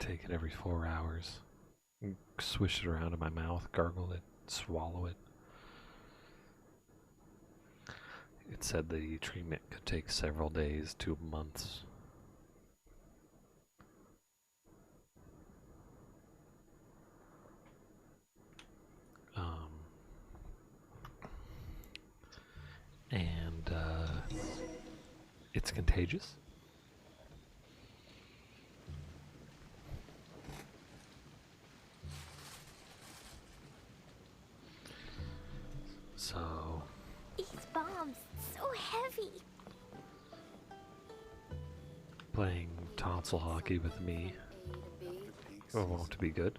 take it every 4 hours. Swish it around in my mouth, gargle it, swallow it. It said the treatment could take several days to months. And it's contagious. So These bombs, so heavy. playing tonsil hockey with me won't be good.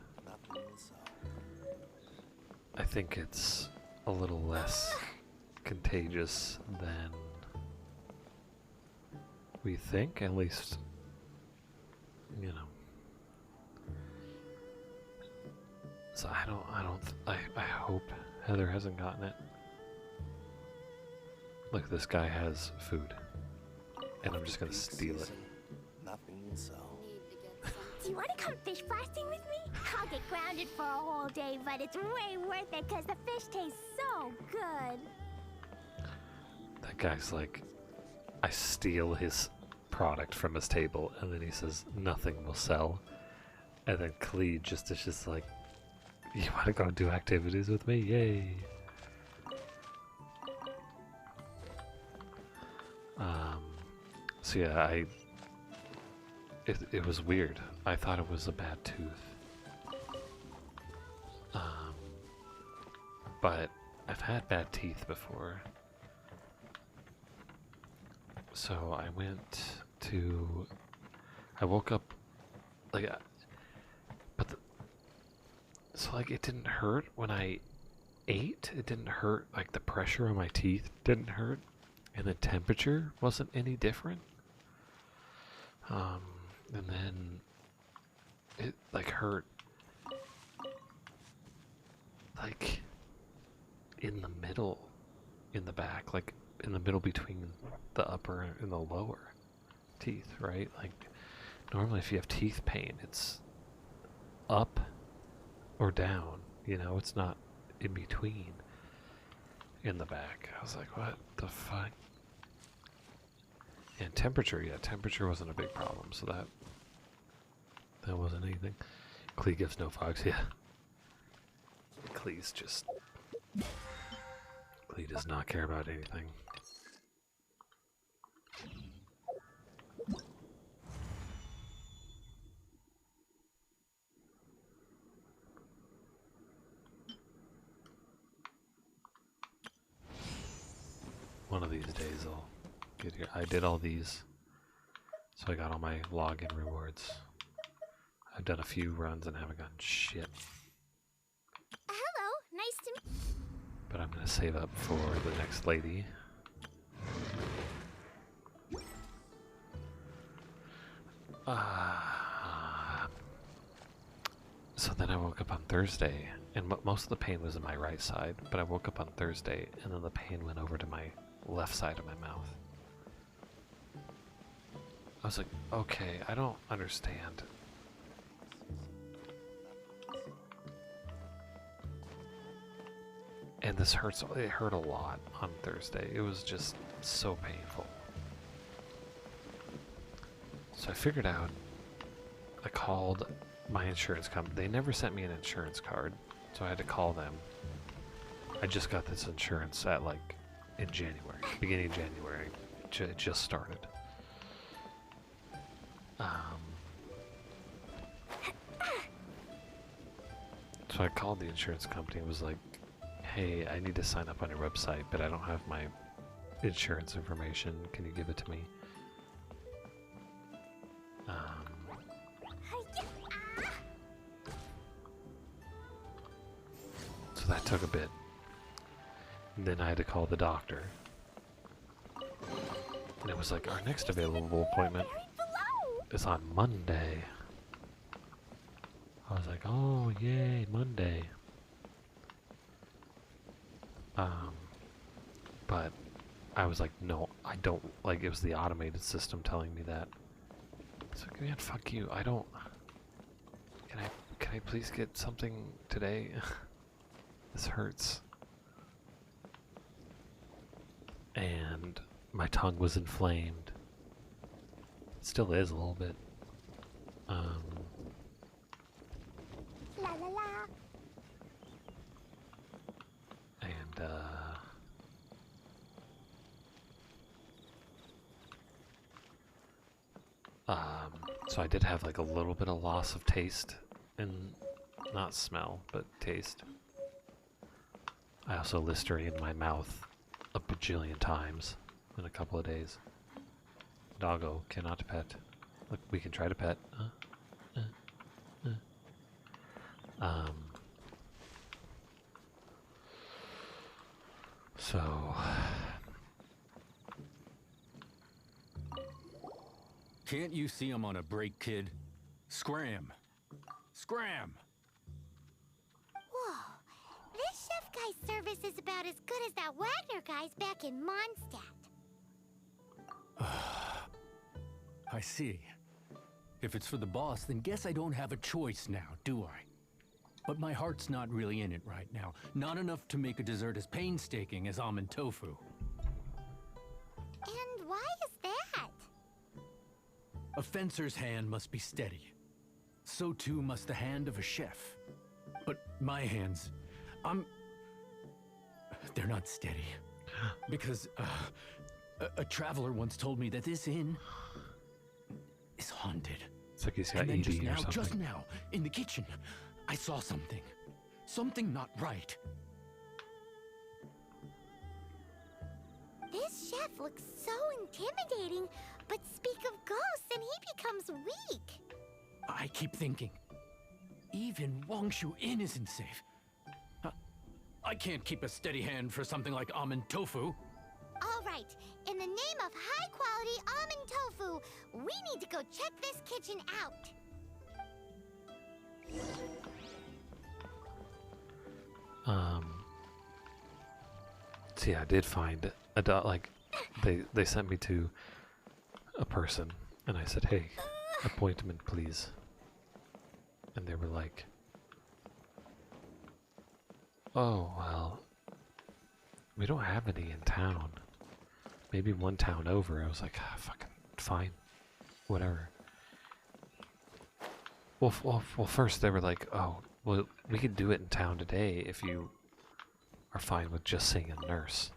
I think it's a little less contagious than we think, at least, you know. So I hope Heather hasn't gotten it. Look, this guy has food, and I'm just gonna steal it. Do you want to come fish blasting with me? I'll get grounded for a whole day, but it's way worth it because the fish tastes so good. That guy's like, I steal his product from his table, and then he says nothing will sell. And then Klee is just like, you want to go do activities with me? Yay! So yeah, it was weird. I thought it was a bad tooth. But I've had bad teeth before. So I woke up, like, so like it didn't hurt when I ate. It didn't hurt, like the pressure on my teeth didn't hurt, and the temperature wasn't any different. And then it like hurt, like in the middle, in the back, like in the middle between the upper and the lower teeth, right? Like normally if you have teeth pain, it's up or down, you know, it's not in between in the back. I was like, what the fuck? And temperature, yeah, temperature wasn't a big problem, so that wasn't anything. Klee gives no fucks, yeah. Klee does not care about anything. One of these days I'll get here. I did all these, so I got all my login rewards. I've done a few runs and haven't gotten shit. Hello, nice to meet you. But I'm gonna save up for the next lady. So then I woke up on Thursday, and most of the pain was in my right side, but I woke up on Thursday, and then the pain went over to my left side of my mouth. I was like, okay, I don't understand. And this hurts, it hurt a lot on Thursday. It was just so painful. So I figured out, I called my insurance company. They never sent me an insurance card, so I had to call them. I just got this insurance at like in January, beginning of January. It just started. So I called the insurance company and was like, hey, I need to sign up on your website, but I don't have my insurance information. Can you give it to me? So that took a bit. And then I had to call the doctor. And it was like, our next available appointment is on Monday. I was like, oh, yay, Monday. But I was like, no, I don't, like, it was the automated system telling me that. It's like, man, fuck you, I don't, I please get something today? This hurts. And my tongue was inflamed. It still is a little bit. La la la. And so I did have like a little bit of loss of taste and not smell, but taste. I also Listerine my mouth a bajillion times in a couple of days. Doggo cannot pet. Look, we can try to pet. So Can't you see I'm on a break, kid? Scram! Scram! Whoa. This chef guy's service is about as good as that Wagner guy's back in Mondstadt. I see. If it's for the boss, then guess I don't have a choice now, do I? But my heart's not really in it right now. Not enough to make a dessert as painstaking as almond tofu. And why is that? A fencer's hand must be steady. So too must the hand of a chef. But my hands, they're not steady. Because a traveler once told me that this inn is haunted. it's like he's got And then ED or something. just now, in the kitchen, I saw something. Something not right. This chef looks so intimidating, but speak of ghosts and he becomes weak. I keep thinking, even Wangshu Inn isn't safe. I can't keep a steady hand for something like almond tofu. All right, in the name of high-quality almond tofu, we need to go check this kitchen out. See, I did find a dog. Like, they sent me to a person, and I said, "Hey, appointment, please." And they were like, "Oh, well, we don't have any in town. Maybe one town over." I was like, "Fucking fine, whatever." Well, first they were like, "Oh, well, we could do it in town today if you are fine with just seeing a nurse."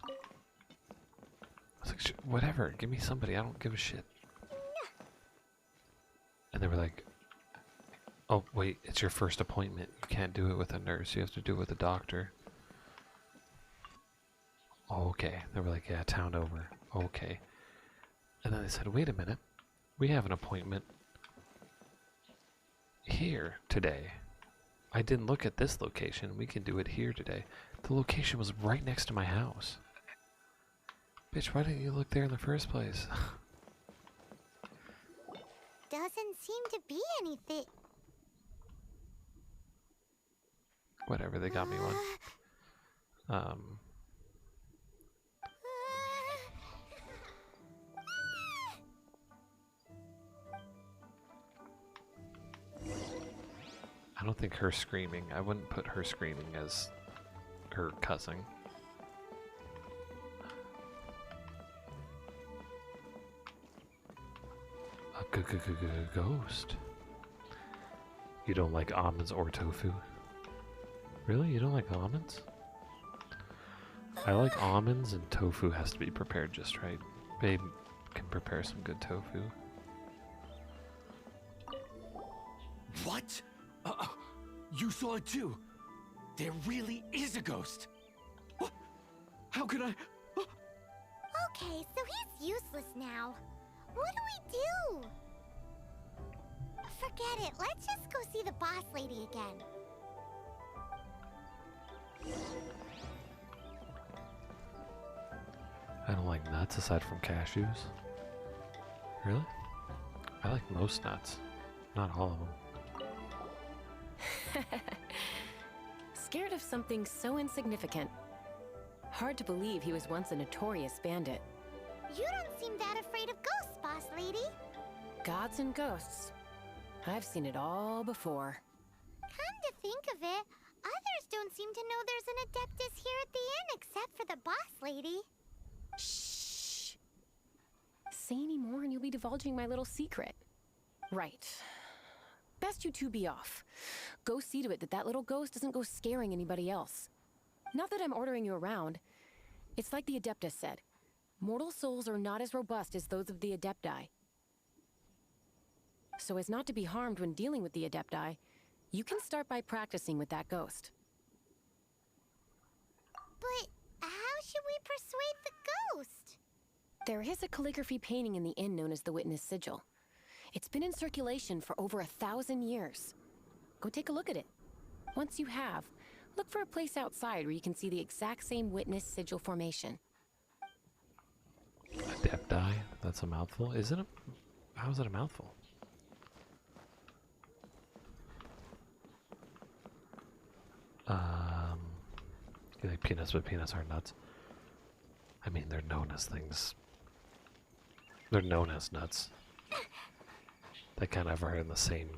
I was like, "Whatever, give me somebody. I don't give a shit." And they were like, "Oh, wait, it's your first appointment. You can't do it with a nurse. You have to do it with a doctor." Oh, okay. They were like, "Yeah, town over." Okay. And then they said, "Wait a minute. We have an appointment here today. I didn't look at this location. We can do it here today." The location was right next to my house. Bitch, why didn't you look there in the first place? Doesn't seem to be anything. Whatever, they got me one. I don't think her screaming. I wouldn't put her screaming as her cussing. A ghost. You don't like almonds or tofu? Really? You don't like almonds? I like almonds, and tofu has to be prepared just right. Babe can prepare some good tofu. What? You saw it too? There really is a ghost. What? How could I? Okay, so he's useless now. What do we do? Forget it. Let's just go see the boss lady again. I don't like nuts aside from cashews. Really? I like most nuts. Not all of them. Scared of something so insignificant. Hard to believe he was once a notorious bandit. You don't seem that afraid of ghosts, boss lady. Gods and ghosts. I've seen it all before. Come of it. Others don't seem to know there's an Adeptus here at the inn except for the boss lady. Shh. Say any more and you'll be divulging my little secret. Right. Best you two be off. Go see to it that that little ghost doesn't go scaring anybody else. Not that I'm ordering you around. It's like the Adeptus said. Mortal souls are not as robust as those of the Adepti. So as not to be harmed when dealing with the Adepti, you can start by practicing with that ghost. But how should we persuade the ghost? There is a calligraphy painting in the inn known as the Witness Sigil. It's been in circulation for over 1,000 years. Go take a look at it. Once you have, look for a place outside where you can see the exact same Witness Sigil formation. Adepti? That's a mouthful? Isn't it? How is it a mouthful? You like peanuts, but peanuts are nuts. I mean, they're known as things. They're known as nuts. They kind of are in the same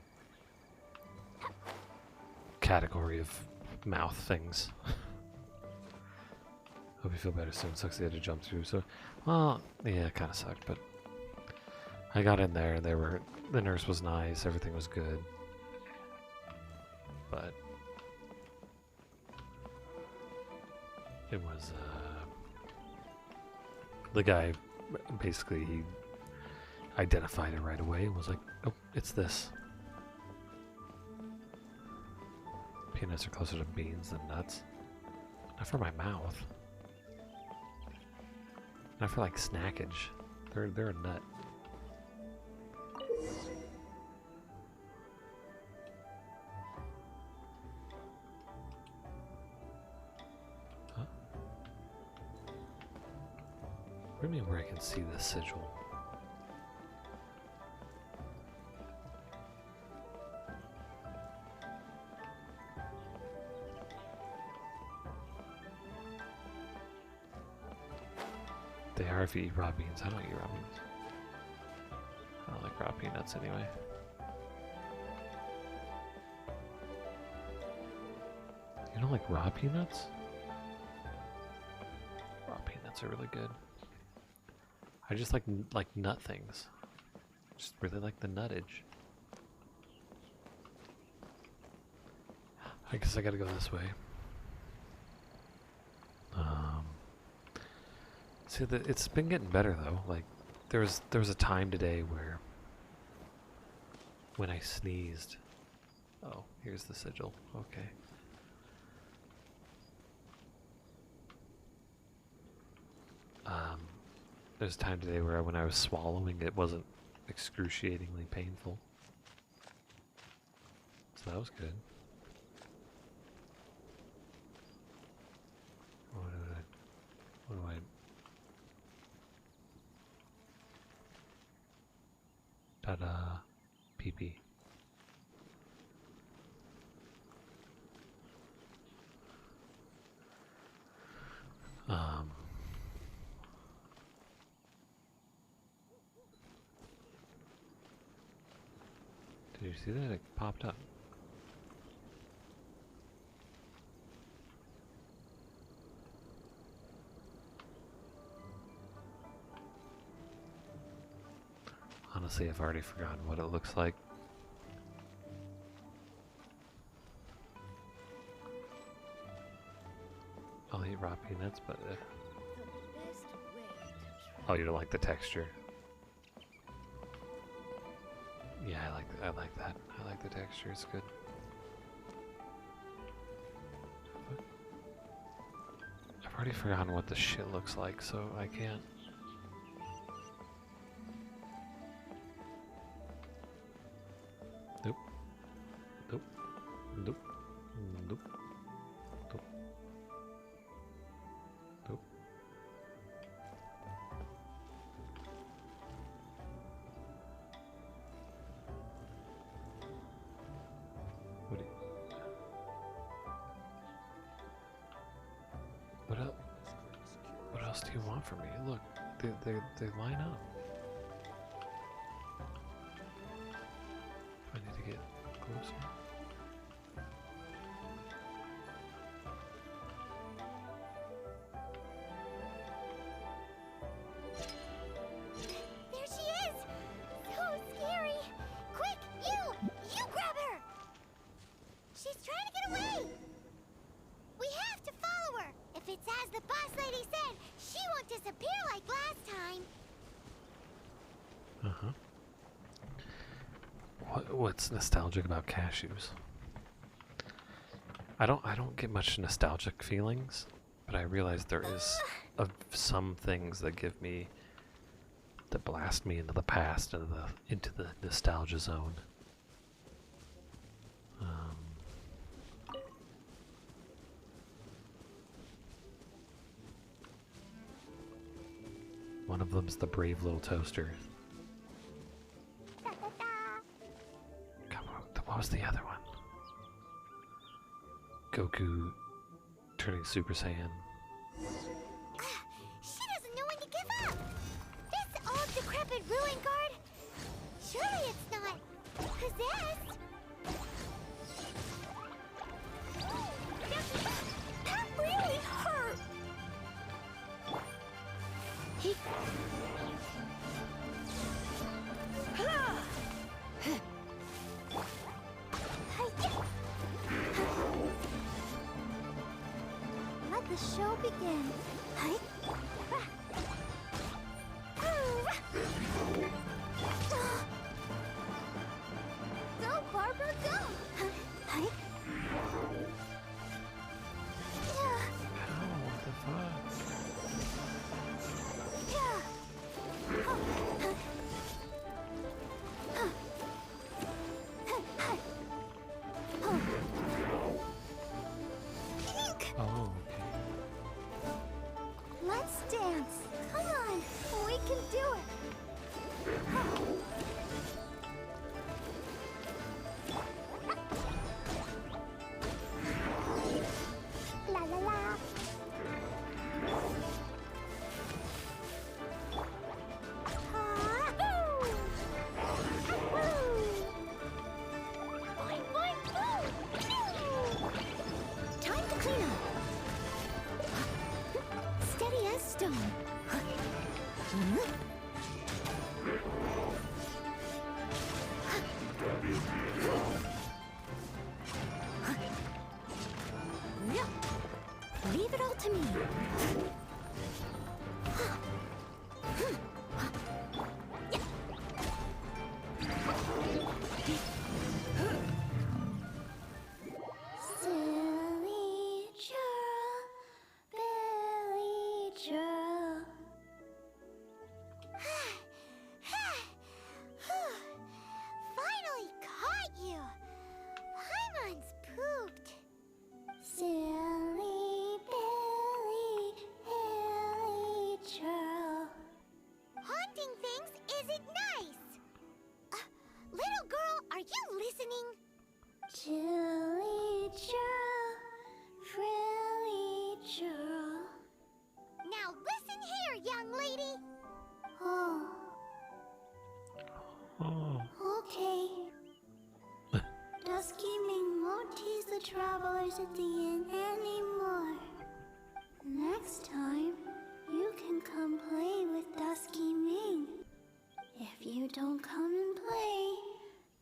category of mouth things. Hope you feel better soon. Sucks they had to jump through. So, well, yeah, it kind of sucked, but I got in there and the nurse was nice. Everything was good, but it was the guy basically he identified it right away and was like, "Oh, it's this." Peanuts are closer to beans than nuts. Not for my mouth. Not for like snackage. They're a nut. Huh? What do you mean where I can see the sigil? They are if you eat raw beans. I don't eat raw beans. I don't like raw peanuts anyway. You don't like raw peanuts? Raw peanuts are really good. I just like nut things. Just really like the nuttage. I guess I gotta go this way. See, it's been getting better though. Like, there was a time today where when I sneezed. Oh, here's the sigil. Okay. There's a time today where when I was swallowing, it wasn't excruciatingly painful. So that was good. What do I? Ta-da. Pee-pee. Did you see that? It popped up. Honestly, I've already forgotten what it looks like. I'll eat raw peanuts, but oh, you don't like the texture? Yeah, I like that. I like the texture. It's good. I've already forgotten what the shit looks like, so I can't. Nope. Nope. Nope. Nope. Nope. Nope. What else do you want from me? Look, they line up. I need to get closer. disappear like last time. Uh-huh. What's nostalgic about cashews? I don't get much nostalgic feelings, but I realize there is some things that blast me into the past, into the nostalgia zone. One of them's the brave little toaster. Da, da, da. God, what was the other one? Goku turning Super Saiyan. She doesn't know when to give up. This old decrepit ruin guard. Surely it's not possessed. That really hurt. He. Let the show begin. Hi. Go, Barbara, go. Hi. Oh, what the fuck? Oh, okay. Let's dance. Come on, we can do it. La la la. Boing, boing, boom. Time to clean up. Steady as stone. Leave it all to me. Silly churl, Billy churl. Finally caught you. Paimon's pooped. Silly Billy, Hilly churl. Haunting things isn't nice. Little girl, are you listening? Chilly churl, frilly churl. Now listen here, young lady. Oh, Oh. okay. Dusky Ming won't tease the travelers at the inn anymore. Next time, you can come play with Dusky Ming. If you don't come and play,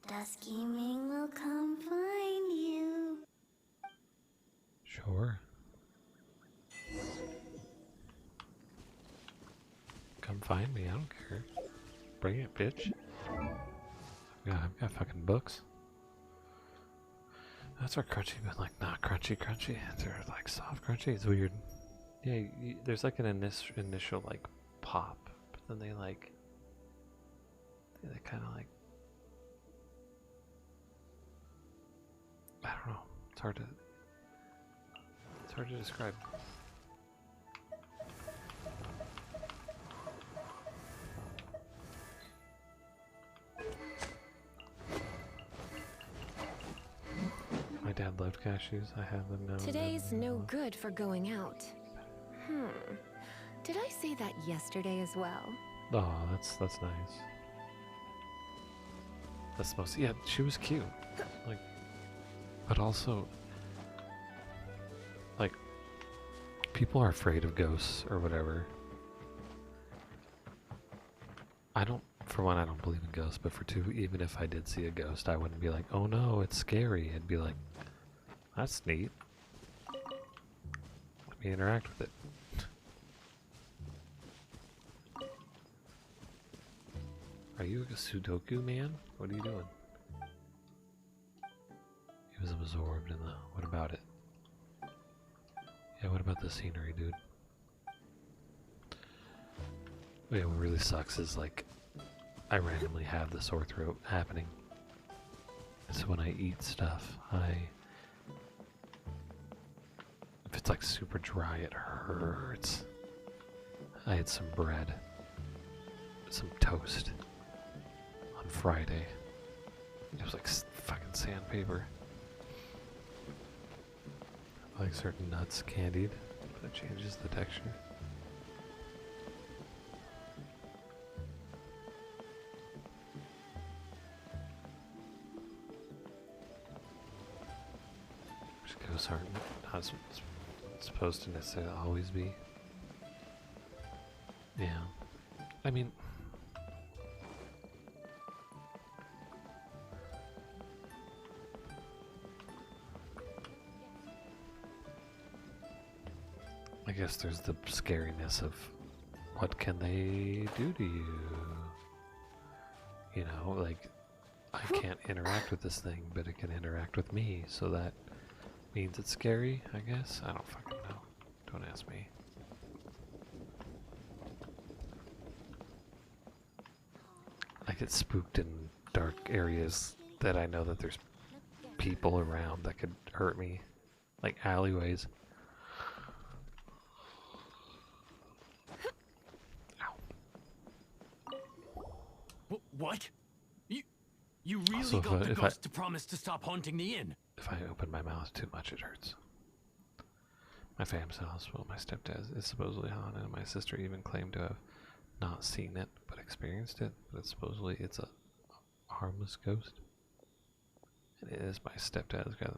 Dusky Ming will come find you. Sure. Come find me, I don't care. Bring it, bitch. I've got fucking books. That's where crunchy, but like not crunchy. They're like soft crunchy. It's weird. Yeah, there's like an initial like pop, but then they kind of like, I don't know. It's hard to describe. My dad loved cashews. I have them now. Today's no good for going out. Did I say that yesterday as well? Oh, that's nice. That's supposed to, yeah, she was cute. Like, but also, like, people are afraid of ghosts or whatever. For one, I don't believe in ghosts, but for two, even if I did see a ghost, I wouldn't be like, oh no, it's scary. I'd be like, that's neat. Let me interact with it. Are you a Sudoku man? What are you doing? He was absorbed in the. What about it? Yeah, what about the scenery, dude? Yeah, what really sucks is like I randomly have the sore throat happening. So when I eat stuff, if it's like super dry, it hurts. I had some bread, some toast on Friday. It was like fucking sandpaper. I like certain nuts candied, but it changes the texture. Ghosts aren't not supposed to necessarily always be. Yeah. I mean, I guess there's the scariness of what can they do to you? You know, like I can't interact with this thing, but it can interact with me, so that means it's scary, I guess? I don't fucking know. Don't ask me. I get spooked in dark areas that I know that there's people around that could hurt me. Like alleyways. Ow. What? You really Also, got the ghost to promise to stop haunting the inn? If I open my mouth too much, it hurts. My fam's house, well, my stepdad is supposedly haunted, and my sister even claimed to have not seen it, but experienced it. But supposedly it's a harmless ghost. And it is my stepdad's guy.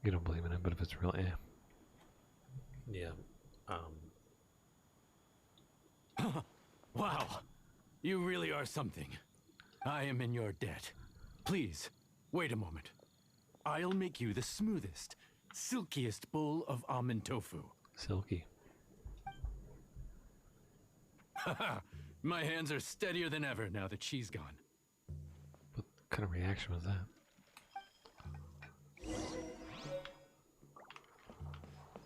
You don't believe in it, but if it's real, yeah. Wow. You really are something. I am in your debt. Please, wait a moment. I'll make you the smoothest, silkiest bowl of almond tofu. Silky. Haha, my hands are steadier than ever now that she's gone. What kind of reaction was that?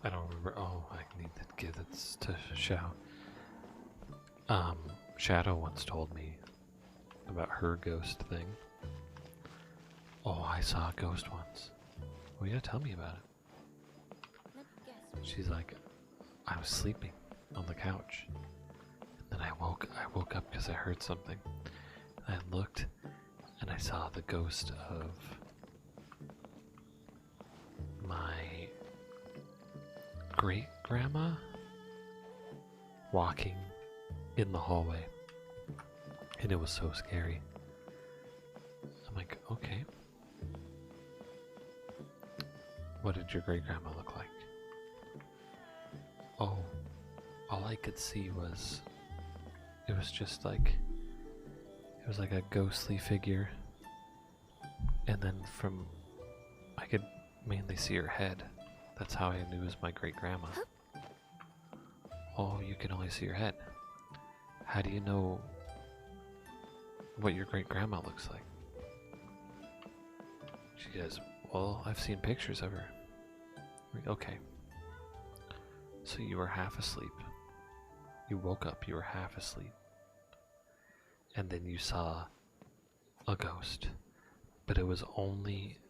I don't remember. Oh, I need to give this to Shao. Shadow once told me about her ghost thing. Oh, I saw a ghost once. Well, you gotta tell me about it. She's like, I was sleeping on the couch, and then I woke up because I heard something. And I looked, and I saw the ghost of my great grandma walking in the hallway, and it was so scary. I'm like, okay. What did your great grandma look like? Oh, all I could see was, it was just like, it was like a ghostly figure, and then I could mainly see her head. That's how I knew it was my great grandma. Oh, you can only see her head. How do you know what your great grandma looks like? She goes, well, I've seen pictures of her. Okay. So you were half asleep. You woke up, you were half asleep. And then you saw a ghost. But it was only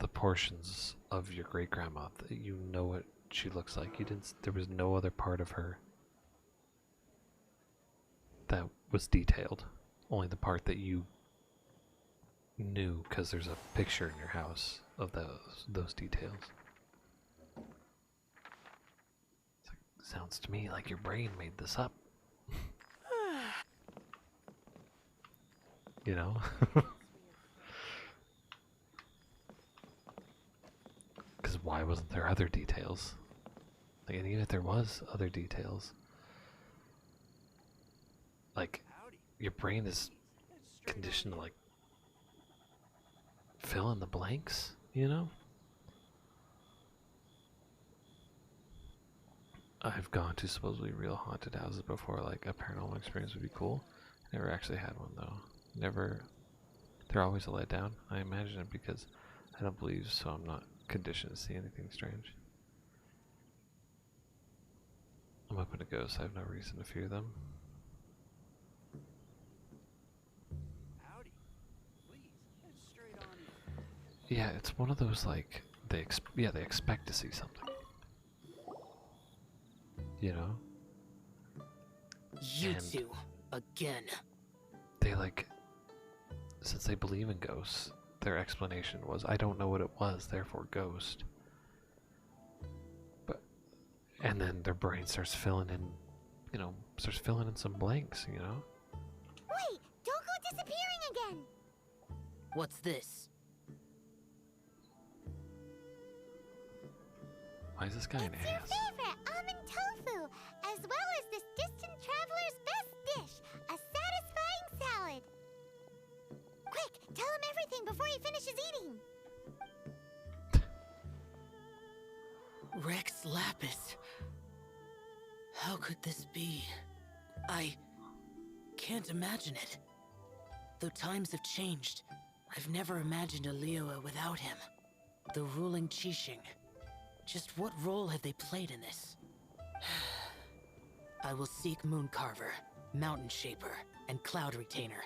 the portions of your great grandma that you know what she looks like. There was no other part of her that was detailed. Only the part that you knew, because there's a picture in your house of those details. It's like, sounds to me like your brain made this up. You know? Because why wasn't there other details? Like, and even if there was other details, like, your brain is conditioned to, like, fill in the blanks, you know? I've gone to supposedly real haunted houses before, like a paranormal experience would be cool. Never actually had one though. Never. They're always a letdown. I imagine it because I don't believe, so I'm not conditioned to see anything strange. I'm open to ghosts. I have no reason to fear them. Howdy. Please, head straight on in. Yeah, it's one of those like they expect to see something. You know? You And two, again. they like, since they believe in ghosts, their explanation was, I don't know what it was, therefore ghost. But, and then their brain starts filling in, starts filling in some blanks, Wait! Don't go disappearing again! What's this? Why is this guy an It's your ass? favorite almond tofu, as well as this distant traveler's best dish, a satisfying salad. Quick, tell him everything before he finishes eating. Rex Lapis. How could this be? I can't imagine it. Though times have changed, I've never imagined a Liyue without him. The ruling Qixing. Just what role have they played in this? I will seek Mooncarver, Mountain Shaper, and Cloud Retainer.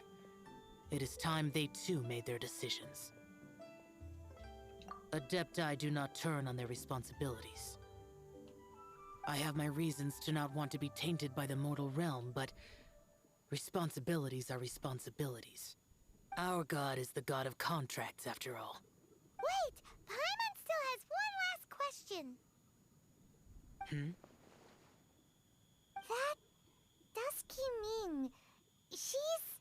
It is time they too made their decisions. Adepti do not turn on their responsibilities. I have my reasons to not want to be tainted by the mortal realm, but responsibilities are responsibilities. Our god is the god of contracts, after all. Wait! Paimon still has one last question. That Dusky Ming, she's...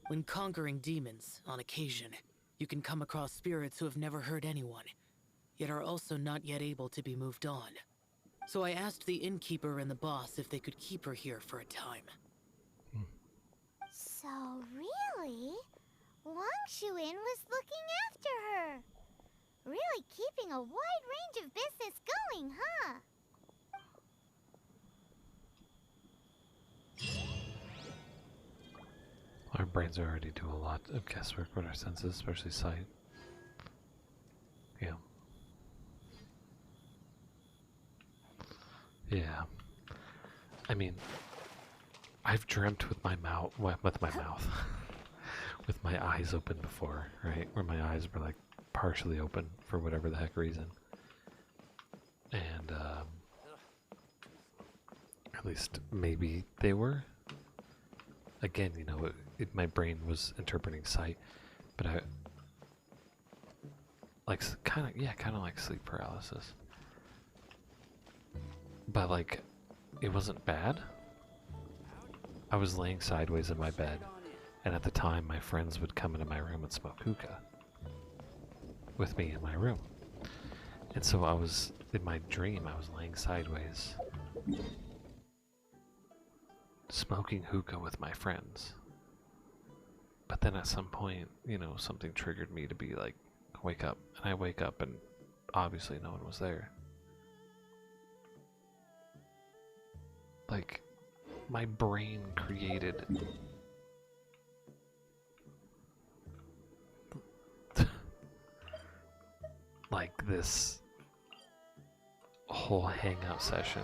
When conquering demons, on occasion, you can come across spirits who have never hurt anyone, yet are also not yet able to be moved on. So I asked the innkeeper and the boss if they could keep her here for a time. So really, Wang Shuin was looking after her. Really keeping a wide range of business going, huh? Our brains already do a lot of guesswork with our senses, especially sight. Yeah. Yeah. I mean, I've dreamt with my mouth, with my eyes open before, right? Where my eyes were like partially open for whatever the heck reason. And, at least maybe they were. Again, my brain was interpreting sight, but I, like, kind of like sleep paralysis. But like, it wasn't bad. I was laying sideways in my bed, and at the time my friends would come into my room and smoke hookah with me in my room. And so I was, in my dream, I was laying sideways, smoking hookah with my friends. But then at some point, something triggered me to be like, wake up. And I wake up and obviously no one was there. Like, my brain created like this whole hangout session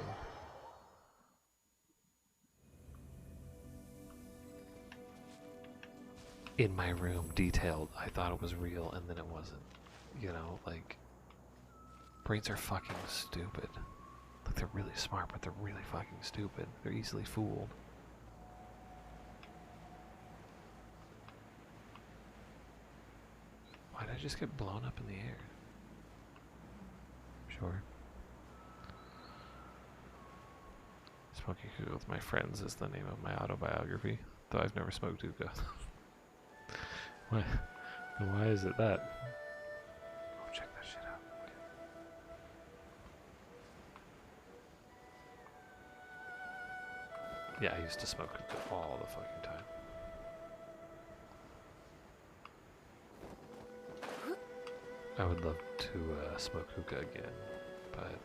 in my room, detailed. I thought it was real and then it wasn't. Like, brains are fucking stupid. Like, they're really smart, but they're really fucking stupid. They're easily fooled. Why did I just get blown up in the air? Sure. Smoking hookah with my friends is the name of my autobiography, though I've never smoked hookah. Why? Why is it that? Oh, check that shit out. Yeah, I used to smoke hookah all the fucking time. I would love to smoke hookah again, but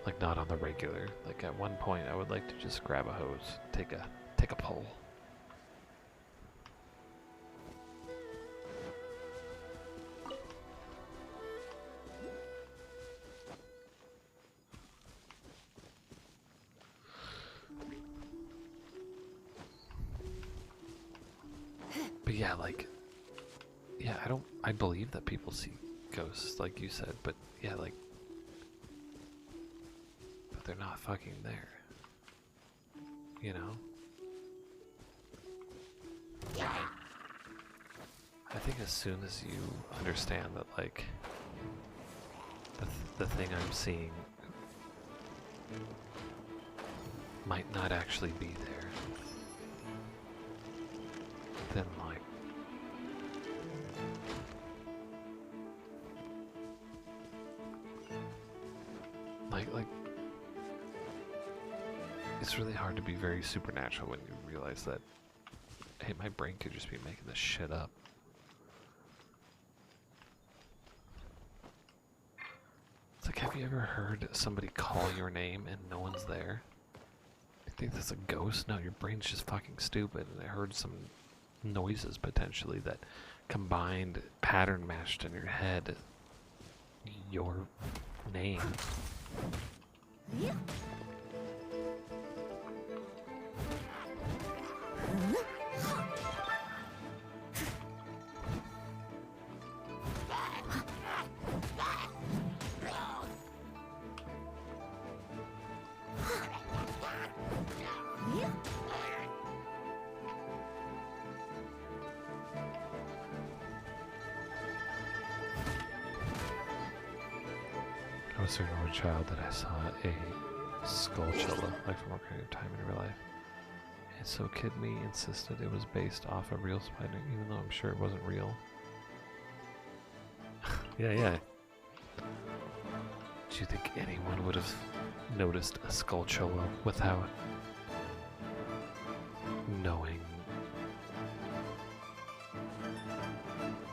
Like not on the regular. Like at one point I would like to just grab a hose, take a pull. But yeah, like, yeah, I believe that people see ghosts, like you said, but yeah, like, but they're not fucking there. You know? I think as soon as you understand that, like, the thing I'm seeing might not actually be there, then, like, it's really hard to be very supernatural when you realize that, hey, my brain could just be making this shit up. It's like, have you ever heard somebody call your name and no one's there? You think that's a ghost? No, your brain's just fucking stupid, and it heard some noises potentially that combined, pattern matched in your head your name. I was certain as a child that I saw a skulltula, like from Ocarina of Time in real life. And so Kid Me insisted it was based off a real spider, even though I'm sure it wasn't real. Yeah. Do you think anyone would have noticed a skulltula without knowing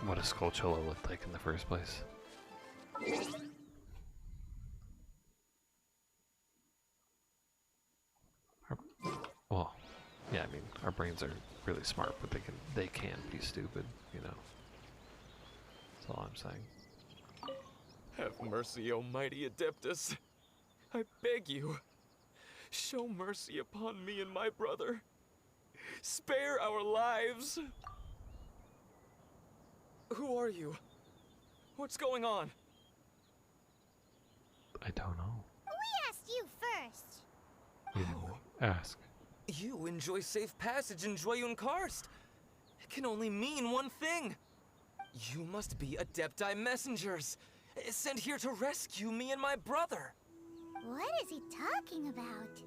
what a skulltula looked like in the first place? Well, yeah, I mean, our brains are really smart, but they can be stupid, you know. That's all I'm saying. Have mercy, O mighty Adeptus. I beg you, show mercy upon me and my brother. Spare our lives. Who are you? What's going on? I don't know. We asked you first. You didn't ask. You enjoy safe passage in Joyun Karst. It can only mean one thing. You must be Adepti messengers, sent here to rescue me and my brother. What is he talking about?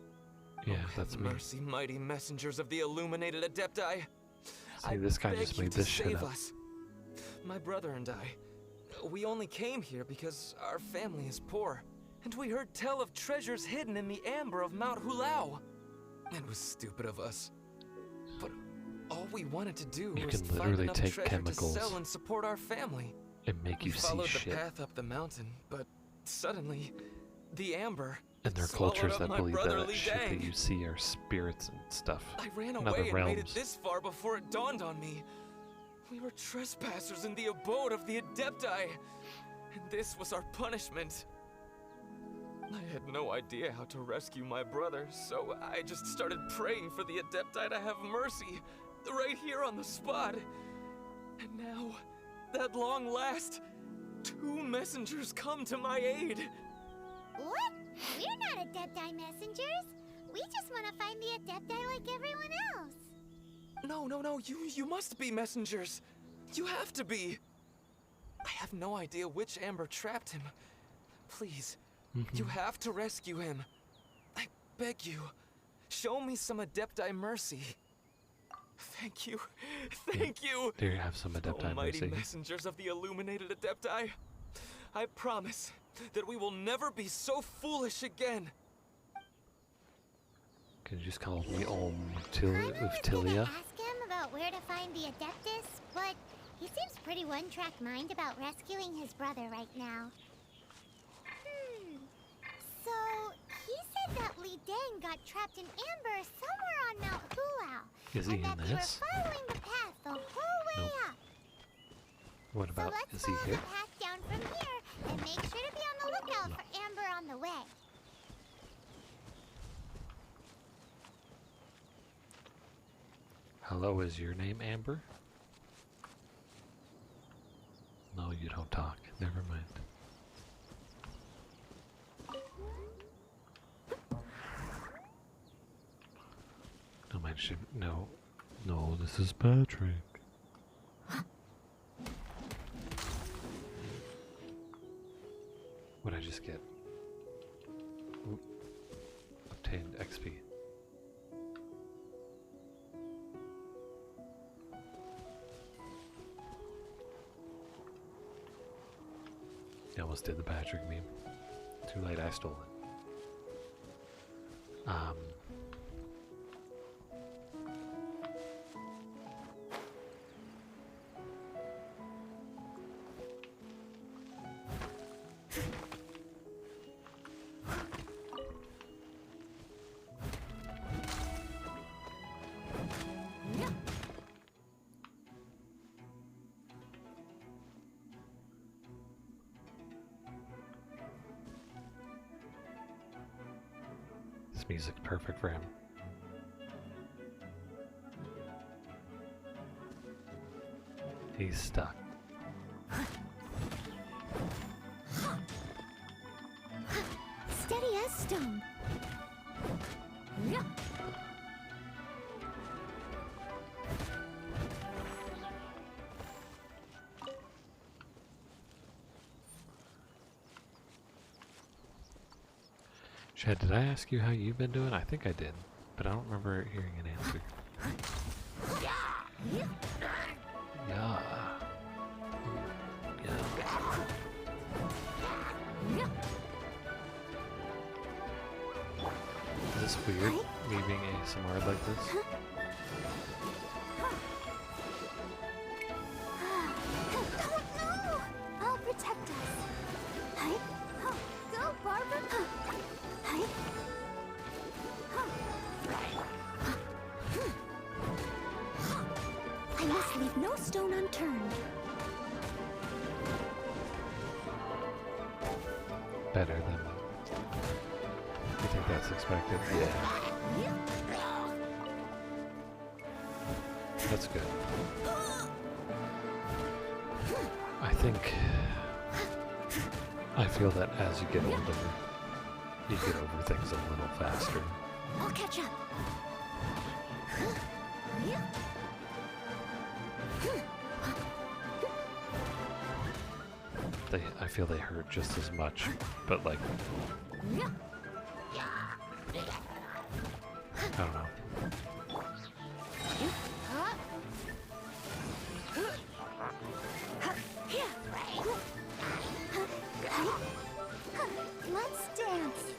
Yeah, that's me. Mercy, mighty messengers of the illuminated Adepti. See, this guy just made this shit up. Us. My brother and I, we only came here because our family is poor, and we heard tell of treasures hidden in the amber of Mount Hulao. It was stupid of us, but all we wanted to do You was can find literally enough take treasure chemicals to sell and support our family. and make We you see followed the shit. path up the mountain, but suddenly, the amber And there are swallowed cultures up that my believe that brotherly shit that dang. you see are spirits and stuff I ran in other away and made it realms. this far before it dawned on me. We were trespassers in the abode of the Adepti, and this was our punishment. I had no idea how to rescue my brother, so I just started praying for the Adepti to have mercy, right here on the spot. And now, at long last, 2 messengers come to my aid. What? We're not Adepti messengers. We just want to find the Adepti like everyone else. No, you must be messengers. You have to be. I have no idea which amber trapped him. Please, you have to rescue him. I beg you, show me some Adepti mercy. Thank you, thank you. Do you have some Adepti Almighty mercy? messengers of the illuminated Adepti, I promise that we will never be so foolish again. Can you just call me I was Uftilia? gonna ask him about where to find the Adeptus, but he seems pretty one-track mind about rescuing his brother right now. So, Li Dang got trapped in amber somewhere on Mount Hulao. Is he and that in they were this? following the path the whole way Nope. up. What So about, let's is he follow here? the path down from here and make sure to be on the lookout for amber on the way. Hello, is your name Amber? No, you don't talk. Never mind. No, mine should. No. No, this is Patrick. What'd I just get? Oop. Obtained XP. I almost did the Patrick meme. Too late, I stole it. This music's perfect for him. He's stuck. Steady as stone. Chad, did I ask you how you've been doing? I think I did, but I don't remember hearing an answer. Yeah. Yeah. Is this weird, leaving ASMR like this? No! I'll protect us. Hi. Go, Barbara. Hi. I must leave no stone unturned. Better than... You think that's expected? Yeah. That's good. I think... I feel that as you get older, you get over things a little faster. I'll catch up. I feel they hurt just as much, but like... I don't know. Let's dance.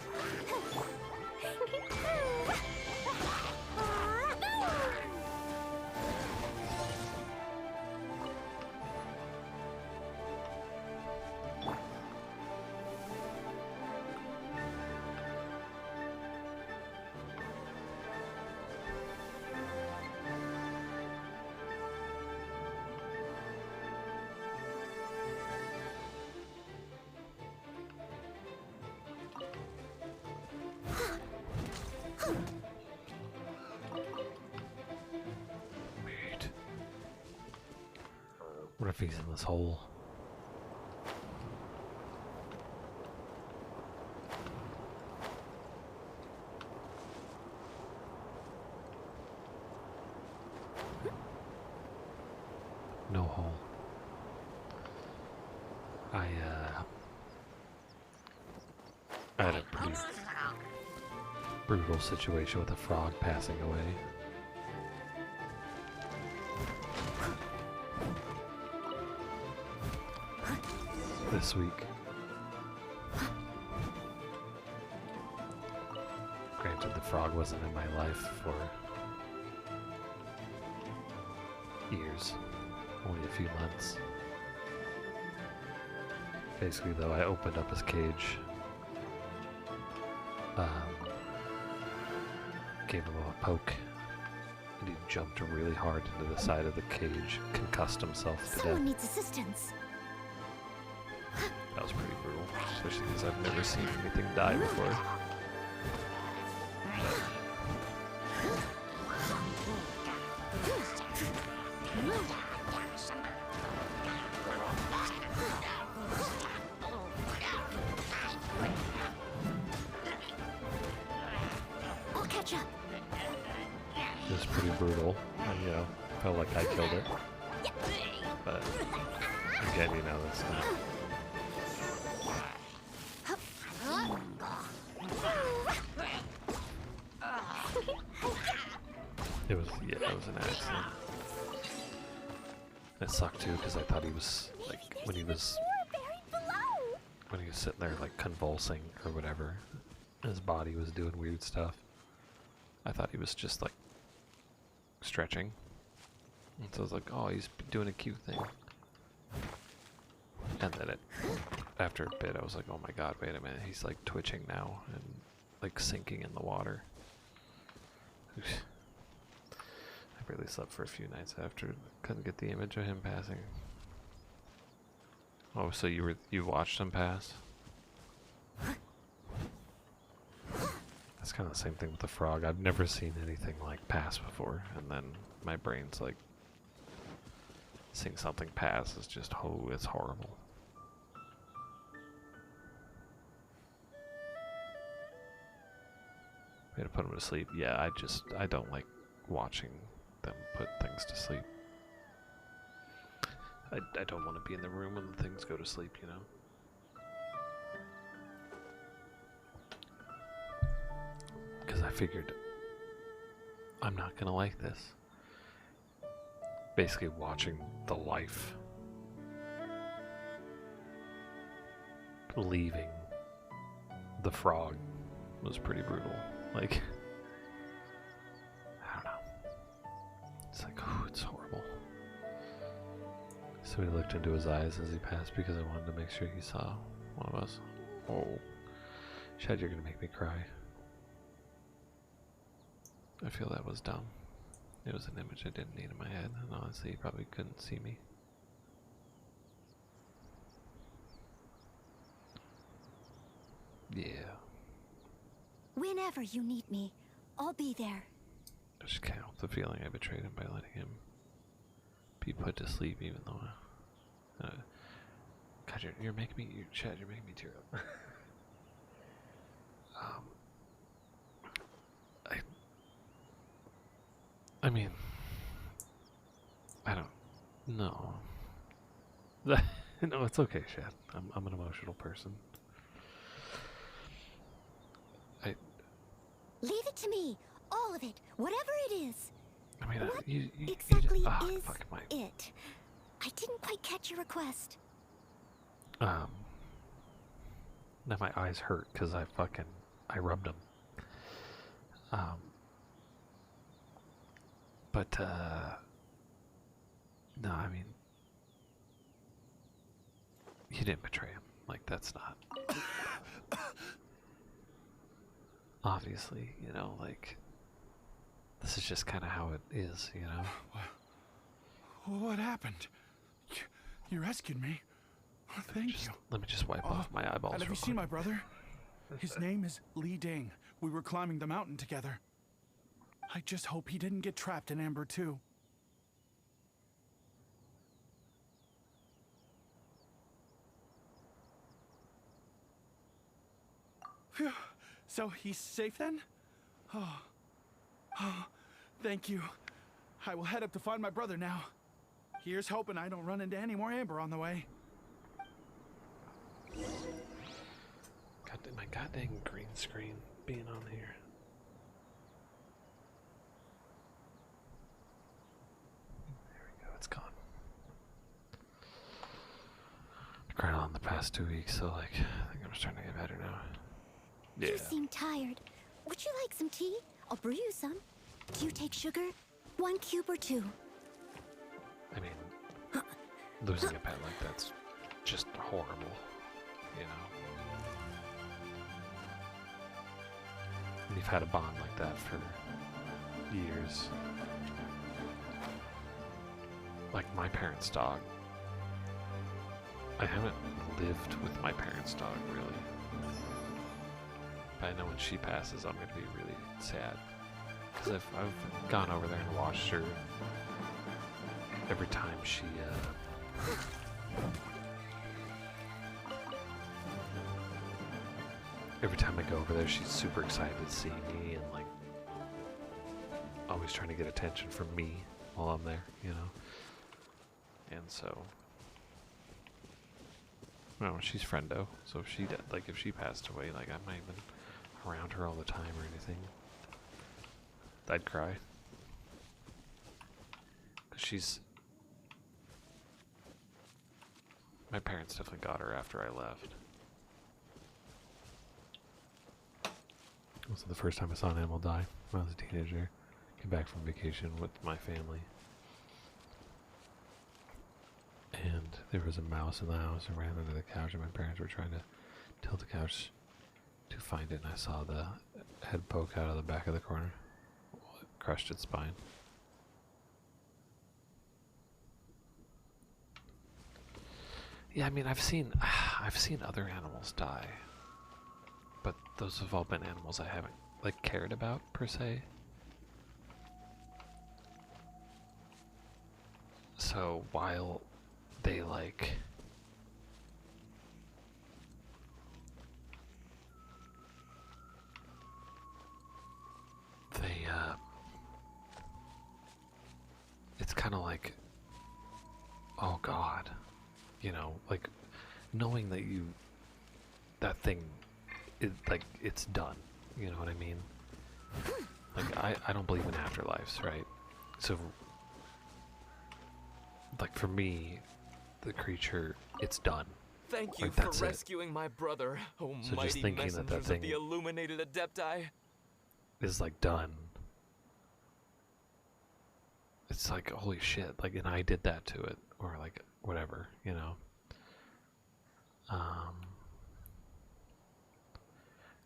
Wait. What if he's in this hole? No hole. I had a pretty brutal situation with a frog passing away. This week. Granted, the frog wasn't in my life for years, only a few months. Basically, though, I opened up his cage gave him a poke, and he jumped really hard into the side of the cage, concussed himself to Someone death. needs assistance. That was pretty brutal, especially because I've never seen anything die before. I'll catch up. It was pretty brutal, and you know, felt like I killed it. But again, you know, that's not. It was, yeah, it was an accident. It sucked too because I thought he was like when he was sitting there like convulsing or whatever, his body was doing weird stuff. I thought he was just like stretching, and so I was like, oh, he's doing a cute thing. And then after a bit, I was like, oh my god, wait a minute, he's like twitching now and like sinking in the water. I barely slept for a few nights after. Couldn't get the image of him passing. Oh, so you watched him pass? That's kind of the same thing with the frog. I've never seen anything like pass before, and then my brain's like, seeing something pass is just, oh, it's horrible. We had to put him to sleep. Yeah, I don't like watching them put things to sleep. I don't want to be in the room when the things go to sleep, you know? Because I figured I'm not gonna like this. Basically watching the life leaving the frog was pretty brutal. Like, I don't know. It's like, oh, it's horrible. So we looked into his eyes as he passed because I wanted to make sure he saw one of us. Oh, Chad, you're gonna make me cry. I feel that was dumb. It was an image I didn't need in my head, and honestly, he probably couldn't see me. Yeah. Whenever you need me, I'll be there. I just can't help the feeling I betrayed him by letting him be put to sleep, even though. God, you're making me, Chad, you're making me tear up. I mean, I don't know. No, it's okay, Chad. I'm an emotional person. Leave it to me. All of it. Whatever it is. I mean, What you exactly is fuck my. it? I didn't quite catch your request. Now my eyes hurt because I rubbed them. But no, I mean, you didn't betray him. Like, that's not. Obviously, you know, like, this is just kind of how it is, you know? What happened? You rescued me. Oh, thank you. Let me just wipe off my eyeballs. And have you seen my brother? His name is Li Ding. We were climbing the mountain together. I just hope he didn't get trapped in Amber too. Phew. So he's safe then? Oh, thank you. I will head up to find my brother now. Here's hoping I don't run into any more Amber on the way. God, my goddamn green screen being on here. There we go, it's gone. I cried on the past 2 weeks, so like, I think I'm starting to get better now. Yeah. You seem tired. Would you like some tea? I'll brew you some. Do you take sugar? 1 cube or 2? I mean, losing a pet like that's just horrible, you know? we've had a bond like that for years. Like my parents' dog. I haven't lived with my parents' dog really. But I know when she passes, I'm gonna be really sad. Because I've gone over there and watched her every time she, every time I go over there, she's super excited to see me and like always trying to get attention from me while I'm there, you know? And so, no, she's friendo. So if she did, like if she passed away, like I'm not even around her all the time or anything, I'd cry. 'Cause she's, my parents definitely got her after I left. Also the first time I saw an animal die when I was a teenager. Came back from vacation with my family. And there was a mouse in the house and ran under the couch, and my parents were trying to tilt the couch to find it, and I saw the head poke out of the back of the corner. It crushed its spine. Yeah, I mean, I've seen other animals die, but those have all been animals I haven't like cared about per se. So while they like it's kind of like, oh God, you know, like knowing that that thing is like it's done, you know what I mean? Like I don't believe in afterlives, right? So like for me, the creature, it's done. Thank you Like, for that's it. rescuing my brother, oh So just mighty thinking that messengers thing of the illuminated Adepti. Is like done. It's like holy shit, like, and I did that to it, or like whatever, you know.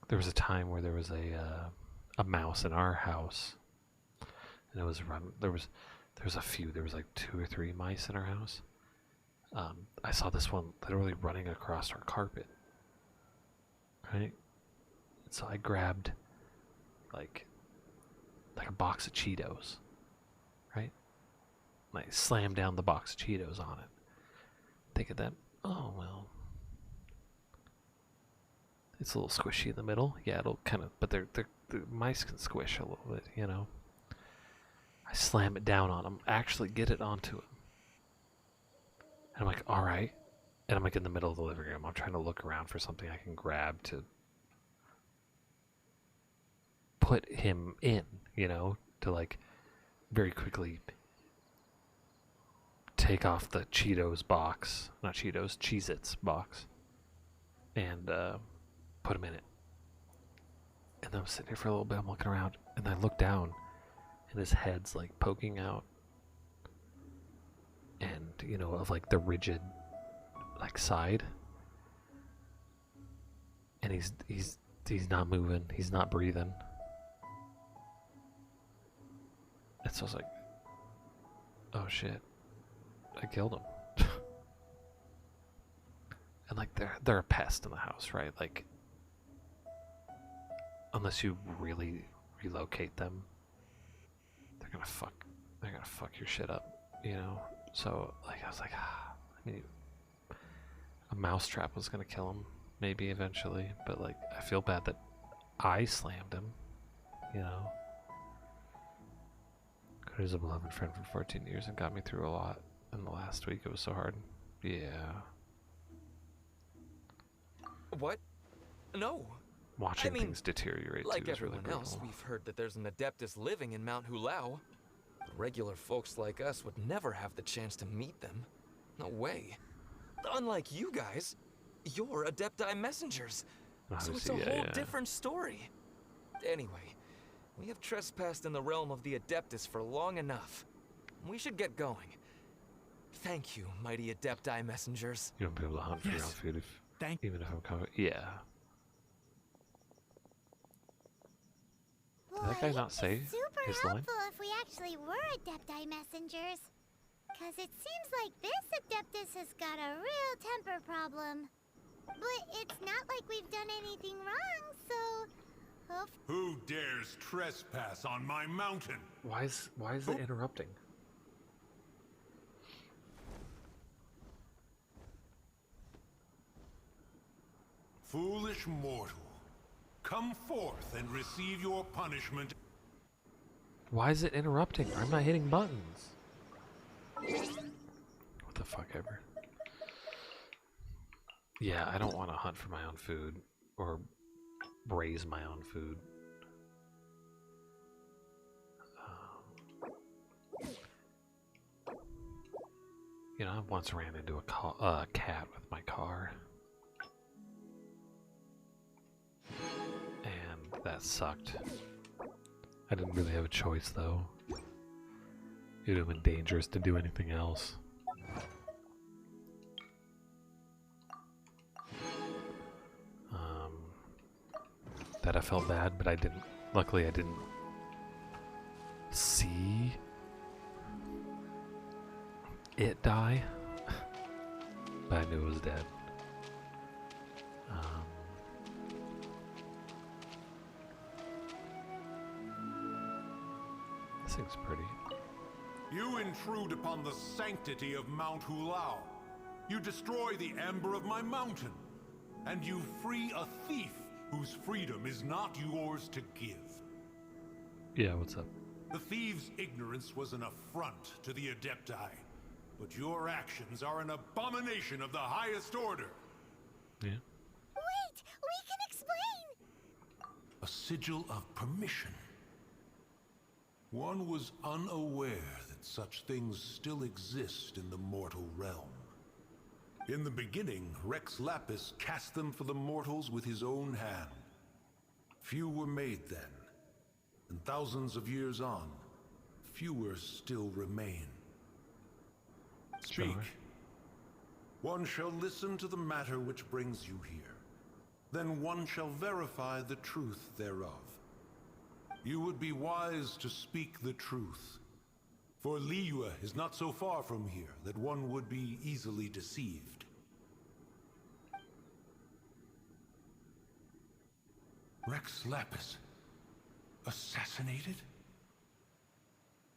There was a time where there was a mouse in our house, and it was there was a few. There was like 2 or 3 mice in our house. I saw this one literally running across our carpet. Right? So I grabbed like a box of Cheetos. Right? And I slammed down the box of Cheetos on it. Thinking that, oh well, it's a little squishy in the middle. Yeah, it'll kind of, but the mice can squish a little bit, you know. I slam it down on him, actually get it onto him. And I'm like, all right. And I'm like in the middle of the living room. I'm trying to look around for something I can grab to put him in, you know, to like very quickly take off the Cheetos box, not Cheetos, Cheez-Its box, and put him in it. And then I'm sitting here for a little bit, I'm looking around, and I look down, and his head's like poking out, and you know, of like the rigid like side, and he's not moving, he's not breathing. And so I was like, oh shit, I killed him. And like they're a pest in the house, right? Like unless you really relocate them, they're gonna fuck your shit up, you know? So like I was like, I mean, a mousetrap was gonna kill him, maybe eventually, but like I feel bad that I slammed him, you know? He was a beloved friend for 14 years and got me through a lot. And the last week it was so hard. Yeah. What? No. Watching I mean, things deteriorate like too is really everyone else, brutal. we've heard that there's an Adeptus living in Mount Hulao. Regular folks like us would never have the chance to meet them. No way. Unlike you guys, you're Adepti messengers. So it's a whole different story. Anyway, we have trespassed in the realm of the Adeptus for long enough. We should get going. Thank you, mighty Adepti messengers. You won't be able to hunt for your own food if, Thank even if I'm covered. Yeah. that guy not say super his line? helpful if we actually were Adepti messengers. Cause it seems like this Adeptus has got a real temper problem. But it's not like we've done anything wrong, so... Who dares trespass on my mountain? Why is it interrupting? Foolish mortal, come forth and receive your punishment. Why is it interrupting? I'm not hitting buttons. What the fuck ever. Yeah, I don't want to hunt for my own food or raise my own food. You know, I once ran into a cat with my car. And that sucked. I didn't really have a choice though. It would have been dangerous to do anything else. That I felt bad, but I didn't. Luckily, I didn't see it die. But I knew it was dead. This thing's pretty. You intrude upon the sanctity of Mount Hulao. You destroy the amber of my mountain. And you free a thief whose freedom is not yours to give. Yeah, what's up? The thieves' ignorance was an affront to the Adepti, but your actions are an abomination of the highest order. Yeah. Wait! We can explain! A sigil of permission. One was unaware that such things still exist in the mortal realm. In the beginning, Rex Lapis cast them for the mortals with his own hand. Few were made then, and thousands of years on, fewer still remain. Speak. Sure. One shall listen to the matter which brings you here. Then one shall verify the truth thereof. You would be wise to speak the truth. For Liyue is not so far from here that one would be easily deceived. Rex Lapis assassinated?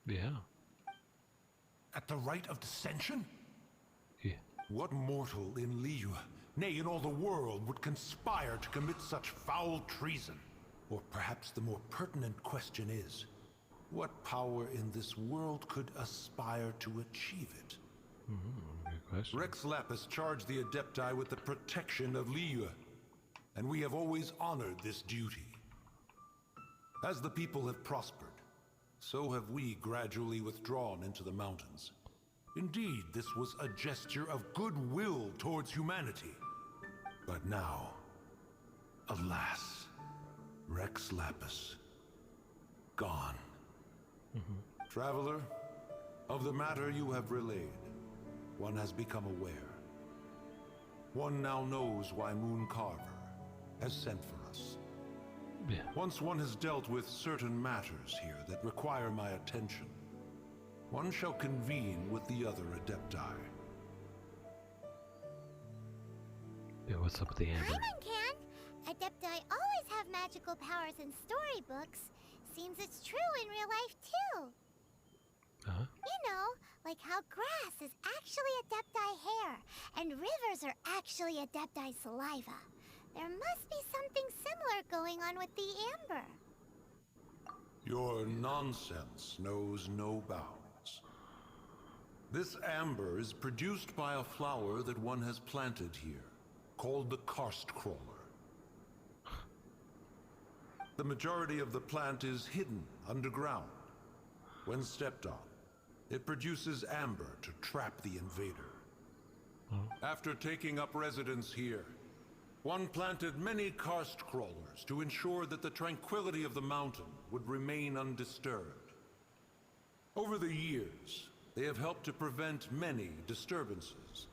Yeah. At the rite of dissension? Yeah. What mortal in Liyue, nay in all the world, would conspire to commit such foul treason? Or perhaps the more pertinent question is, what power in this world could aspire to achieve it? Good question. Rex Lapis charged the Adepti with the protection of Liyue, and we have always honored this duty. As the people have prospered, so have we gradually withdrawn into the mountains. Indeed, this was a gesture of goodwill towards humanity. But now, alas, Rex Lapis, gone. Traveler, of the matter you have relayed, one has become aware. One now knows why Moon Carver has sent for us. Yeah. Once one has dealt with certain matters here that require my attention, one shall convene with the other Adepti. Yeah, what's up with the amber? Paimon can! Adepti always have magical powers in storybooks. Seems it's true in real life, too. Huh? You know, like how grass is actually Adepti hair, and rivers are actually Adepti saliva. There must be something similar going on with the amber. Your nonsense knows no bounds. This amber is produced by a flower that one has planted here, called the karst crawler. The majority of the plant is hidden underground. When stepped on, it produces amber to trap the invader. After taking up residence here, one planted many karst crawlers to ensure that the tranquility of the mountain would remain undisturbed. Over the years, they have helped to prevent many disturbances.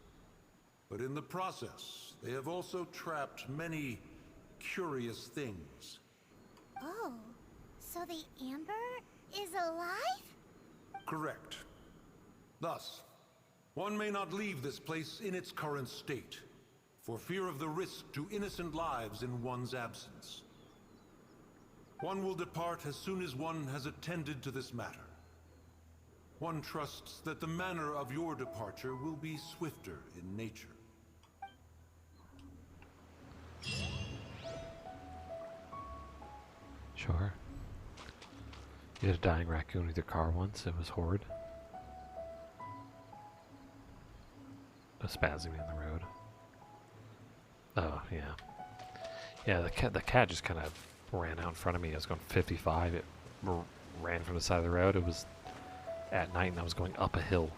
But in the process, they have also trapped many curious things. Oh, So the amber is alive? Correct. Thus, one may not leave this place in its current state, for fear of the risk to innocent lives in one's absence. One will depart as soon as one has attended to this matter. One trusts that the manner of your departure will be swifter in nature. Sure. You had a dying raccoon with your car once. It was horrid. A spazzing me on the road. Oh, yeah. Yeah, the cat just kind of ran out in front of me. I was going 55. It ran from the side of the road. It was at night and I was going up a hill.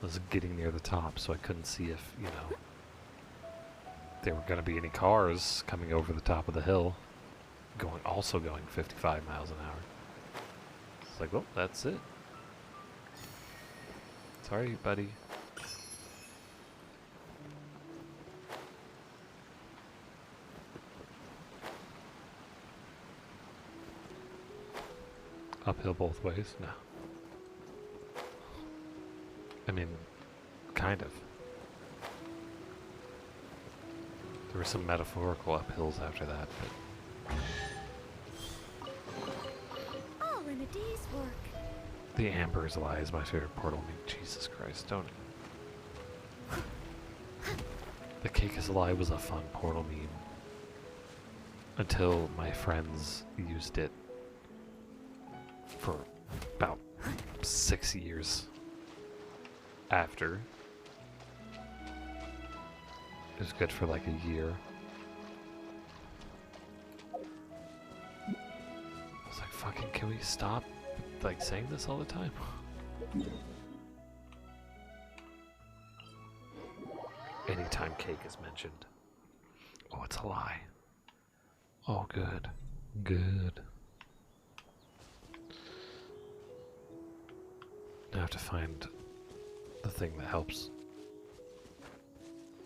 I was getting near the top, so I couldn't see if, you know, there were going to be any cars coming over the top of the hill, also going 55 miles an hour. It's like, well, that's it. Sorry, buddy. Uphill both ways? No. I mean, kind of. There were some metaphorical uphills after that, but All in a day's work. the Amber's Lie is my favorite portal meme. Jesus Christ, don't. The Cake is a Lie was a fun portal meme. Until my friends used it for about 6 years after. It was good for like a year. I was like, fucking, can we stop like saying this all the time? Anytime cake is mentioned. Oh, it's a lie. Oh, good. Good. Now I have to find the thing that helps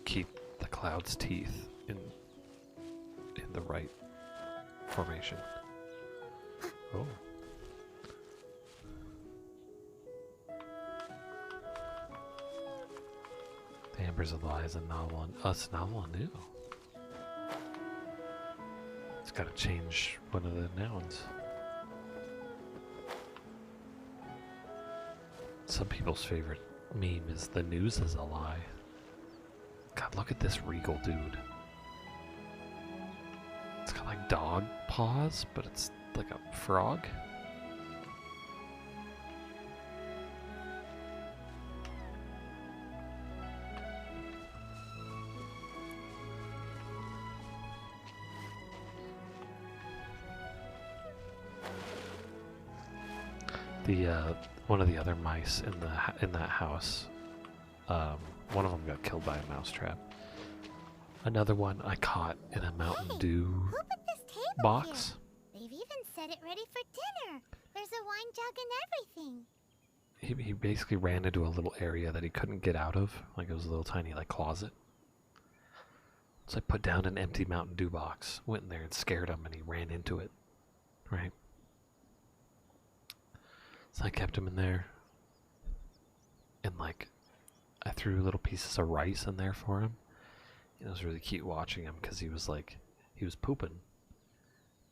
keep the cloud's teeth in the right formation. Oh. The Amber's a Lie is a novel, it's a novel new. It's got to change one of the nouns. Some people's favorite meme is the news is a lie. God, look at this regal dude. It's got like dog paws, but it's like a frog. The one of the other mice in that house, one of them got killed by a mousetrap. Another one I caught in a Mountain Dew Who put this table box. here? They've even set it ready for dinner. There's a wine jug and everything. He basically ran into a little area that he couldn't get out of, like it was a little tiny like closet. So I put down an empty Mountain Dew box, went in there and scared him, and he ran into it. Right. So I kept him in there, and like, I threw little pieces of rice in there for him. And it was really cute watching him because he was pooping,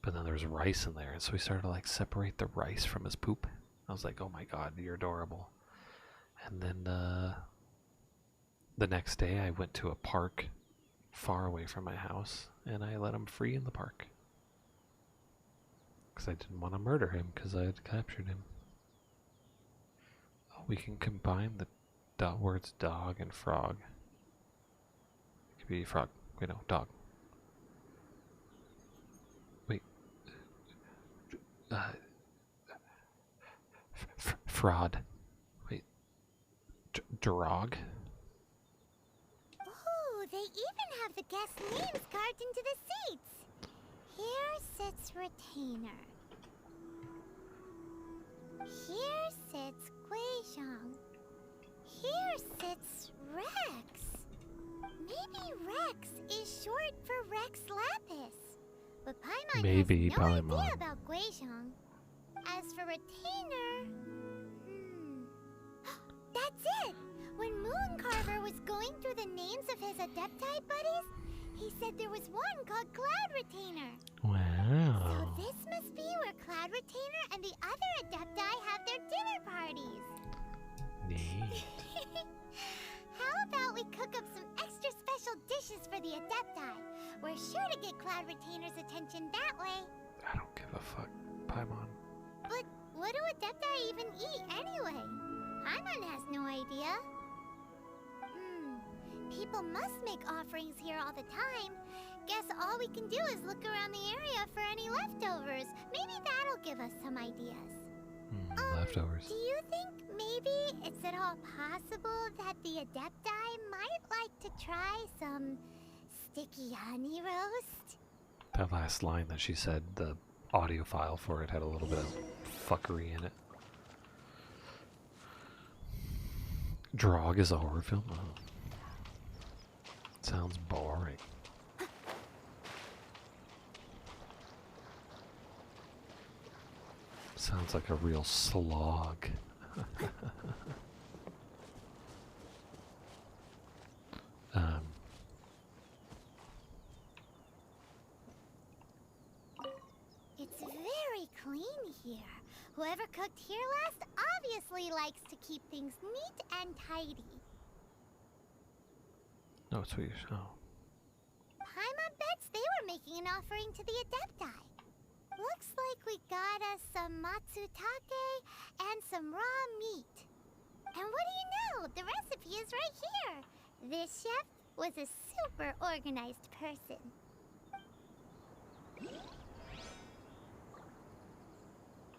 but then there was rice in there, and so we started to like separate the rice from his poop. I was like, oh my god, you're adorable. And then the next day I went to a park far away from my house, and I let him free in the park because I didn't want to murder him because I had captured him. We can combine the words dog and frog. It could be frog. Wait, no, dog. Wait. Fraud. Wait. Drog? Ooh, they even have the guest names carved into the seats. Here sits Retainer. Here sits Guizhong. Here sits Rex. Maybe Rex is short for Rex Lapis. But Paimon Maybe has no Paimon. idea about Guizhong. friends of his Adepti buddies, he said there was one called Cloud Retainer. So Wow. this must be where Cloud Retainer and the other Adepti have their dinner parties. Neat. How about we cook up some extra special dishes for the Adepti? We're sure to get Cloud Retainer's attention that way. I don't give a fuck, Paimon. But what do Adepti even eat anyway? Paimon has no idea. People must make offerings here all the time. Guess all we can do is look around the area for any leftovers. Maybe that'll give us some ideas. Leftovers. Do you think maybe it's at all possible that the Adepti might like to try some sticky honey roast? That last line that she said, the audio file for it had a little bit of fuckery in it. Drog is a horror film? Oh. Sounds boring. Sounds like a real slog. It's very clean here. Whoever cooked here last obviously likes to keep things neat and tidy. No, it's Swedish. Oh. Paimon bets they were making an offering to the Adepti. Looks like we got us some matsutake and some raw meat. And what do you know? The recipe is right here. This chef was a super organized person.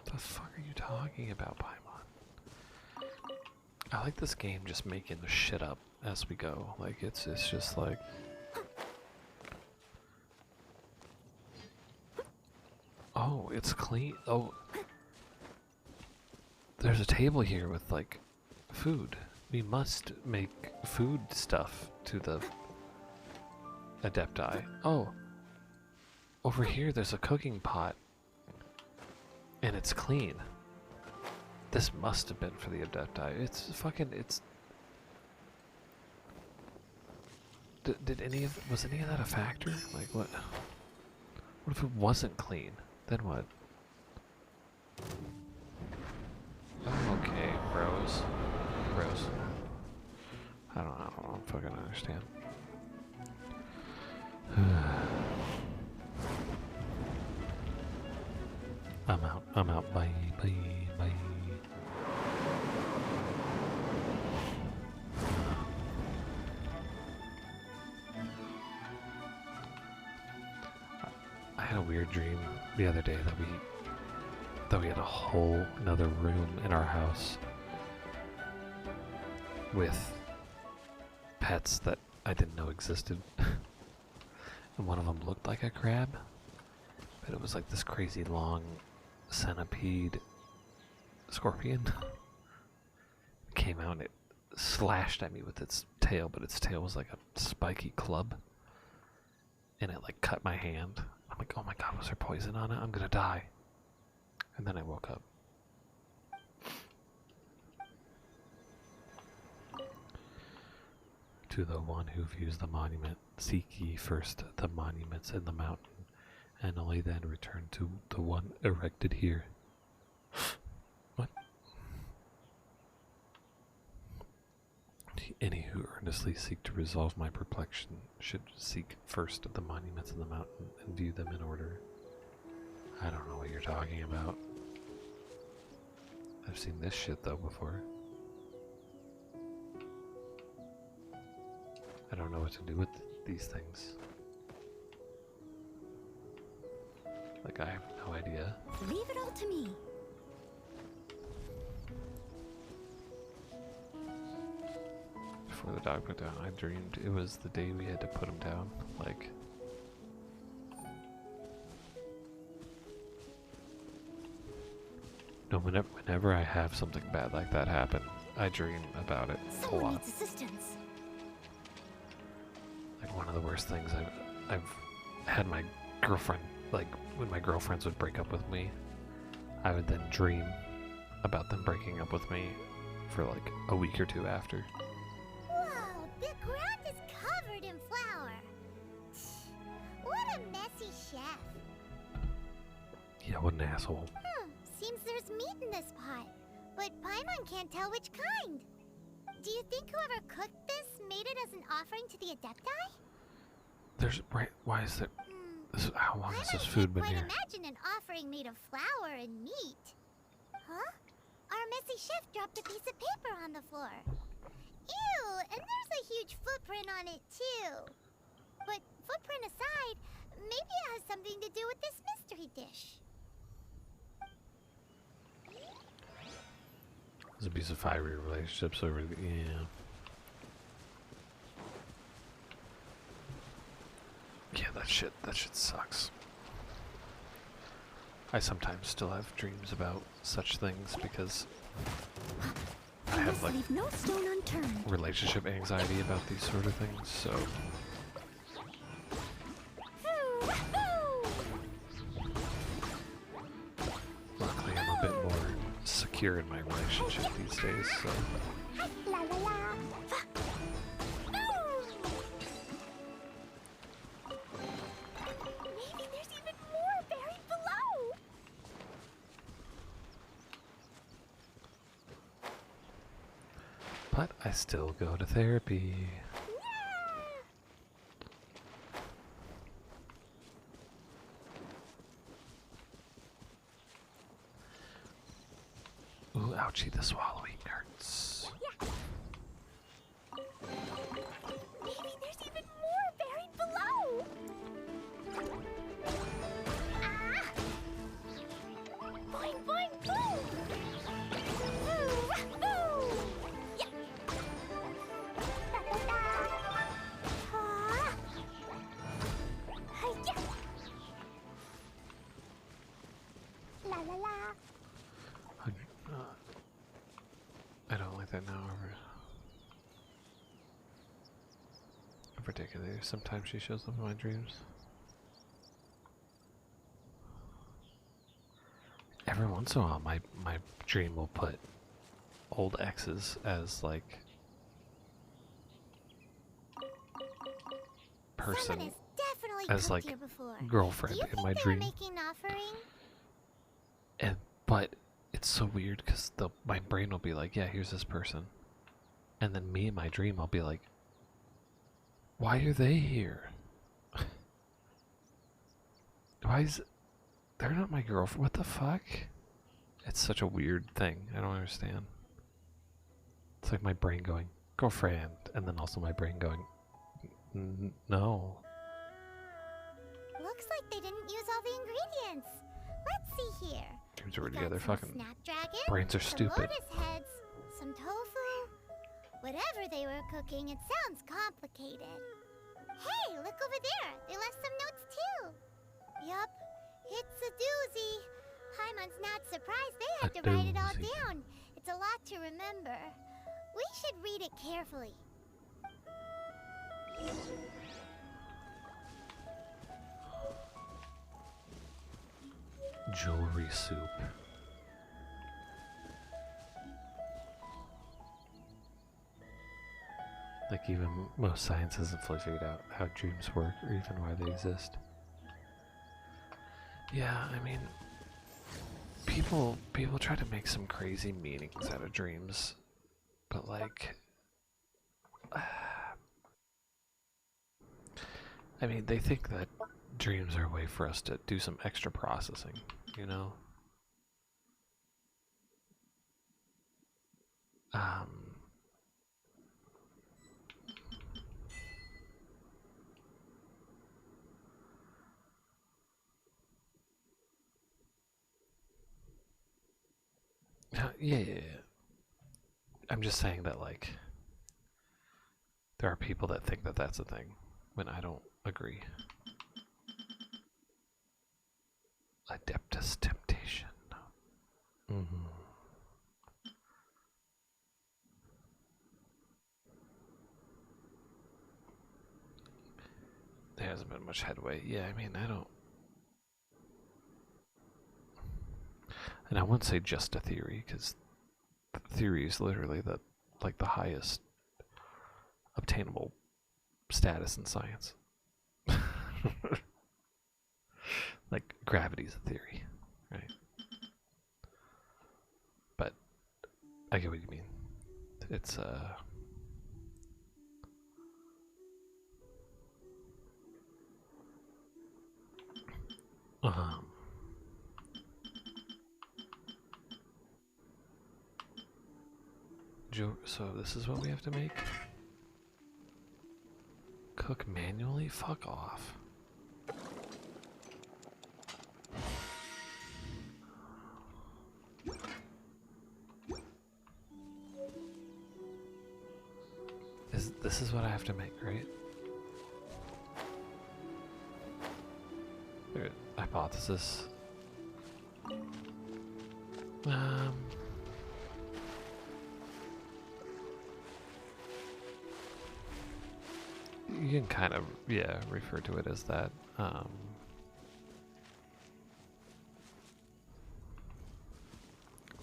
The fuck are you talking about, Paimon? I like this game just making the shit up as we go. Like, it's just like... Oh, it's clean. Oh. There's a table here with, like, food. We must make food stuff to the Adepti. Oh. Over here, there's a cooking pot. And it's clean. This must have been for the Adepti. It's fucking, it's... Was any of that a factor? Like, what? What if it wasn't clean? Then what? Oh, okay, bros. Bros. I don't fucking understand. I'm out, bye, bye, bye. I had a weird dream the other day that we had a whole another room in our house with pets that I didn't know existed. And one of them looked like a crab, but it was like this crazy long centipede scorpion. It came out and it slashed at me with its tail, but its tail was like a spiky club. And it like cut my hand. I'm like, oh my god, was there poison on it? I'm gonna die. And then I woke up. To the one who views the monument, seek ye first the monuments in the mountain, and only then return to the one erected here. What? Any who earnestly seek to resolve my perplexion should seek first the monuments in the mountain and view them in order. I don't know what you're talking about. I've seen this shit though before. I don't know what to do with these things. Like, I have no idea. Leave it all to me. Before the dog put down, I dreamed it was the day we had to put him down. Like, no, whenever I have something bad like that happen, I dream about it a Someone lot. needs assistance. Like, one of the worst things I've had my girlfriend, like, when my girlfriends would break up with me, I would then dream about them breaking up with me for like a week or two after. Whoa, the ground is a messy chef. Yeah, what an asshole. Seems there's meat in this pot, but Paimon can't tell which kind. Do you think whoever cooked this made it as an offering to the Adepti? There's right. Why is there? How long has this Paimon food been can't here? quite imagine an offering made of flour and meat. Huh? Our messy chef dropped a piece of paper on the floor. Ew, and there's a huge footprint on it too. But footprint aside, maybe it has something to do with this mystery dish. There's a piece of fiery relationships over the Yeah, that shit sucks. I sometimes still have dreams about such things because I have like Leave no stone unturned. relationship anxiety about these sort of things, so luckily I'm a bit more secure in my relationship these days, so La la la. Maybe there's even more buried below. but I still go to therapy. Ooh, ouchie, the swallowing hurts. Maybe there's even more buried below. Ah! Boing, boing, boom! Boo! Boo! Yeah! Da, da, da. Ah! Hi-ya! La la la. I don't like that now in particular. Sometimes she shows up in my dreams. Every once in a while my dream will put old exes as like person Someone has definitely as cooked like here before. girlfriend Do you in think my they were dream. making an offering? And but it's so weird because my brain will be like, yeah, here's this person, and then me in my dream I'll be like, why are they here? Why is they're not my girlfriend? What the fuck? It's such a weird thing. I don't understand. It's like my brain going girlfriend, and then also my brain going, no. Looks like they didn't use all the ingredients. Let's see here. Dreams are We got together. some Fucking snapdragon, brains are some stupid. lotus heads, some tofu. Whatever they were cooking, it sounds complicated. Hey, look over there. They left some notes too. Yup, it's a doozy. Paimon's not surprised they had to write it all doozy. down. It's a lot to remember. We should read it carefully. Jewelry soup. Like even most science hasn't fully figured out how dreams work or even why they exist. Yeah, I mean, people try to make some crazy meanings out of dreams, but like, I mean, they think that dreams are a way for us to do some extra processing, you know? Yeah. I'm just saying that, like, there are people that think that that's a thing, when I don't agree. Adeptus temptation. There hasn't been much headway. Yeah, I mean, I don't. And I wouldn't say just a theory, because theory is literally the highest obtainable status in science. Like, gravity's a theory, right? But I get what you mean. It's, um, so this is what we have to make? Cook manually? Fuck off. This is what I have to make, right? Hypothesis. You can kind of, yeah, refer to it as that.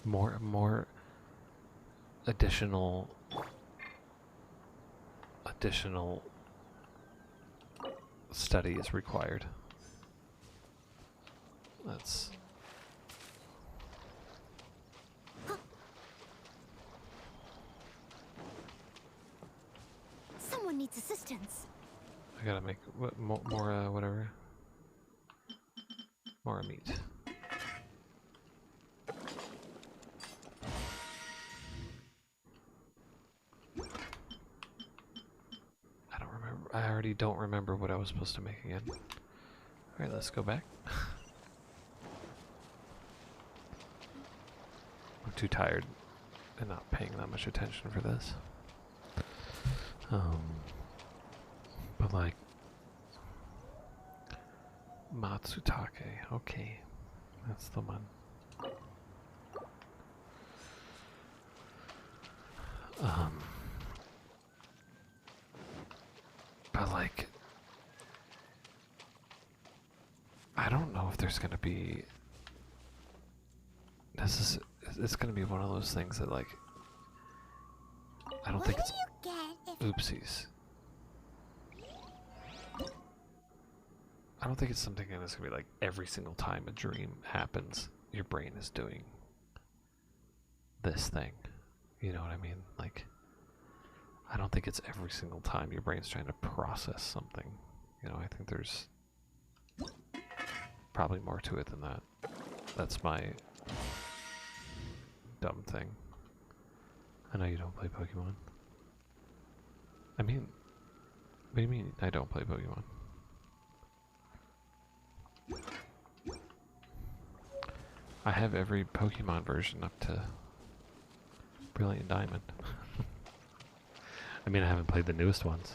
More additional study is required. That's Someone needs assistance. I gotta make more whatever. More meat. I don't remember. I already don't remember what I was supposed to make again. Alright, let's go back. I'm too tired and not paying that much attention for this. But like Matsutake, okay, that's the one. But like, I don't know if there's gonna be. It's gonna be one of those things that like, I don't think it's. Oopsies. I don't think it's something that's gonna be like every single time a dream happens, your brain is doing this thing. You know what I mean? Like, I don't think it's every single time your brain's trying to process something. You know, I think there's probably more to it than that. That's my dumb thing. I know you don't play Pokemon. I mean, what do you mean I don't play Pokemon? I have every Pokemon version up to Brilliant Diamond. I mean, I haven't played the newest ones.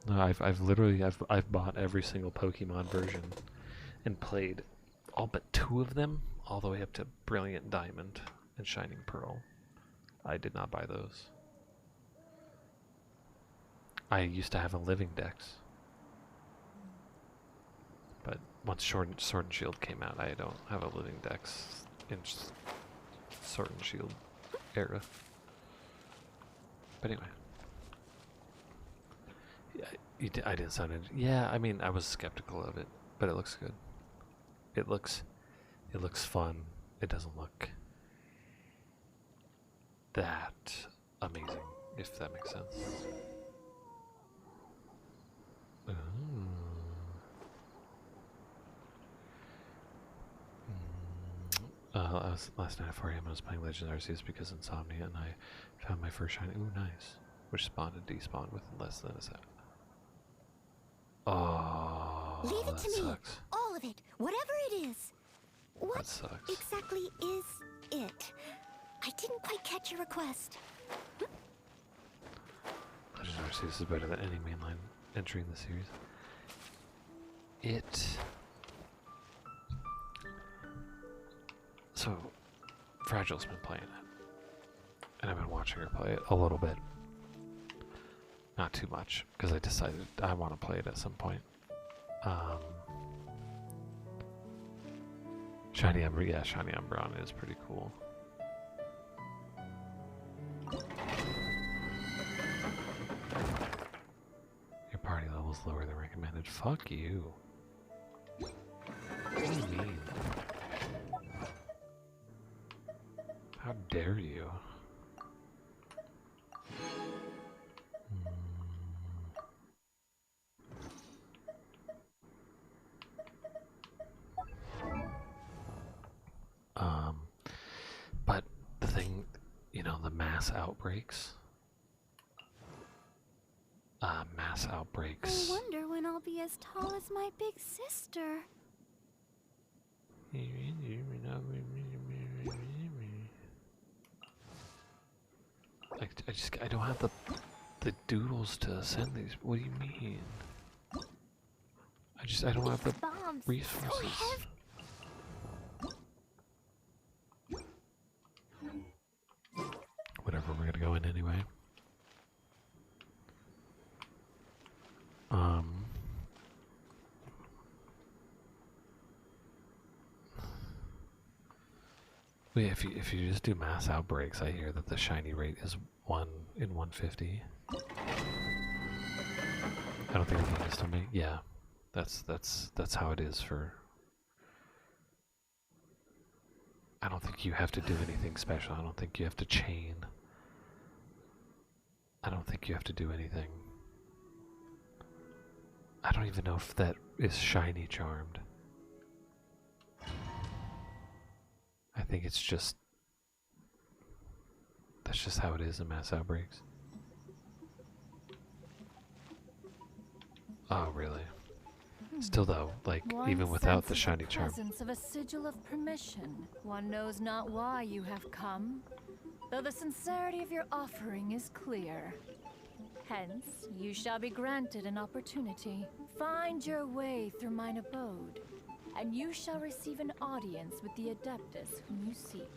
No, I've literally bought every single Pokemon version and played all but 2 of them all the way up to Brilliant Diamond and Shining Pearl. I did not buy those. I used to have a Living Dex. But once Sword and Shield came out, I don't have a Living Dex in Sword and Shield era. But anyway. Yeah, I didn't sound yeah, I mean, I was skeptical of it, but it looks good. It looks fun. It doesn't look that amazing, if that makes sense. Last night at 4 a.m. I was playing Legend Arceus because insomnia, and I found my first shiny. Ooh, nice. Which spawned and despawned within less than a second. Oh, Leave it to me. sucks. All of it. Whatever it is. What That sucks. exactly is it? I didn't quite catch your request. Legend Arceus is better than any mainline entry in the series. So, Fragile's been playing it. And I've been watching her play it a little bit. Not too much, because I decided I want to play it at some point. Shiny Ember, yeah, Shiny Umbreon is pretty cool. Your party level's lower than recommended. Fuck you. do you mean? How dare you? But the thing, you know, the mass outbreaks. Mass I outbreaks. wonder when I'll be as tall as my big sister. I don't have the doodles to send these. What do you mean? I don't have the Bombs resources. so heavy. Whatever, we're gonna go in anyway. Wait, if you just do mass outbreaks, I hear that the shiny rate is 1 in 150. I don't think the game is still make. Yeah, that's how it is for. I don't think you have to do anything special. I don't think you have to chain. I don't think you have to do anything. I don't even know if that is shiny charmed. I think it's just... That's just how it is in mass outbreaks. Oh, really? Still though, like, even without the shiny charm. Presence of a sigil of permission. One knows not why you have come, though the sincerity of your offering is clear. Hence, you shall be granted an opportunity. Find your way through mine abode, and you shall receive an audience with the Adeptus whom you seek.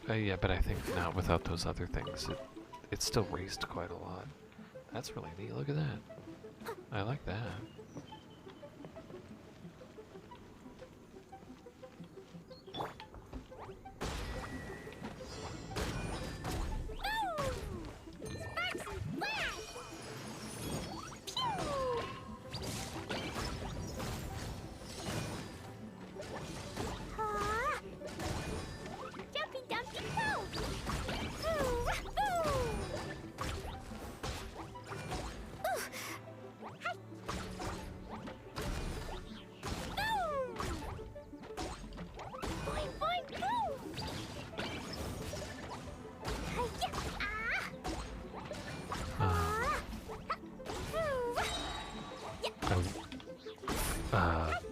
Yeah, but I think not without those other things. It's still raised quite a lot. That's really neat. Look at that. I like that.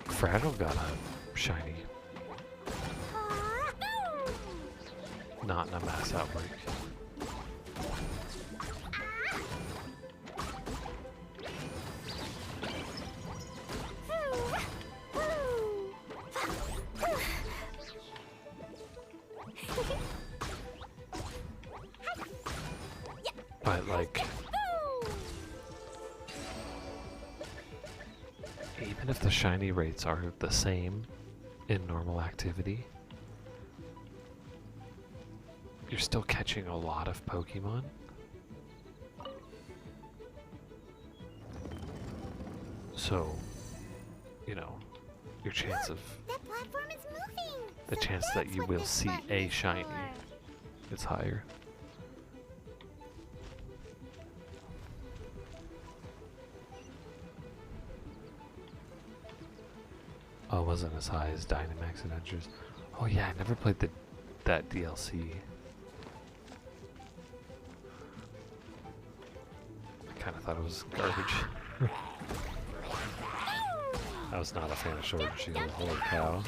Fragile got a shiny. Not in a mass outbreak. But like, even if the shiny rates are the same in normal activity, you're still catching a lot of Pokemon. So, you know, your chance of That platform is moving. the So chance that that's you what will this see button a is shiny for. is higher. Oh, it wasn't as high as Dynamax Adventures. Oh yeah, I never played that DLC. I kind of thought it was garbage. I was not a fan of Sword and Shield. Holy cow.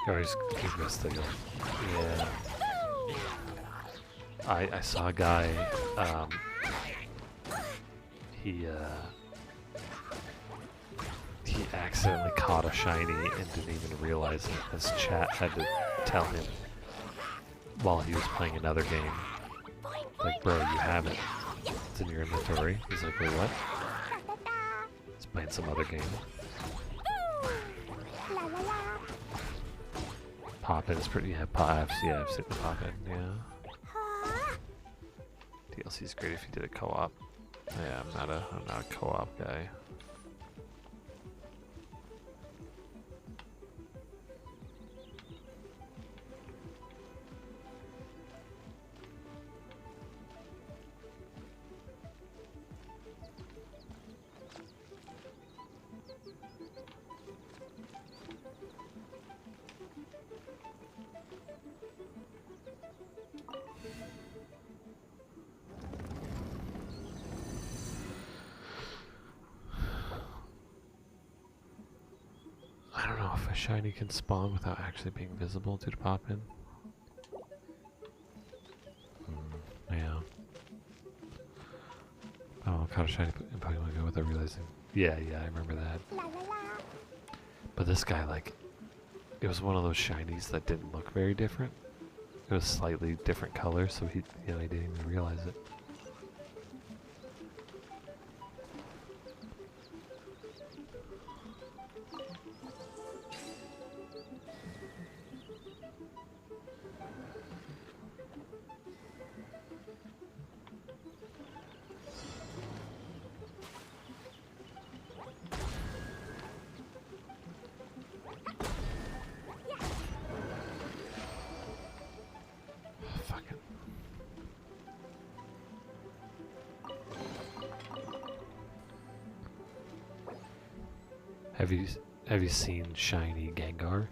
You missed the yeah. I saw a guy, he accidentally caught a shiny and didn't even realize it. His chat had to tell him while he was playing another game, like, bro, you have it. It's in your inventory. He's like, wait, what? He's playing some other game. Pop-in is pretty, yeah, I've seen the Pop-in, yeah. DLC is great if you did a co-op. Yeah, I'm not a co-op guy. I don't know if a shiny can spawn without actually being visible due to pop-in. Yeah. Oh, caught a shiny in Pokemon Go without realizing. Yeah, I remember that. But this guy, like, it was one of those shinies that didn't look very different. It was slightly different color, so he didn't even realize it. Have you seen shiny Gengar?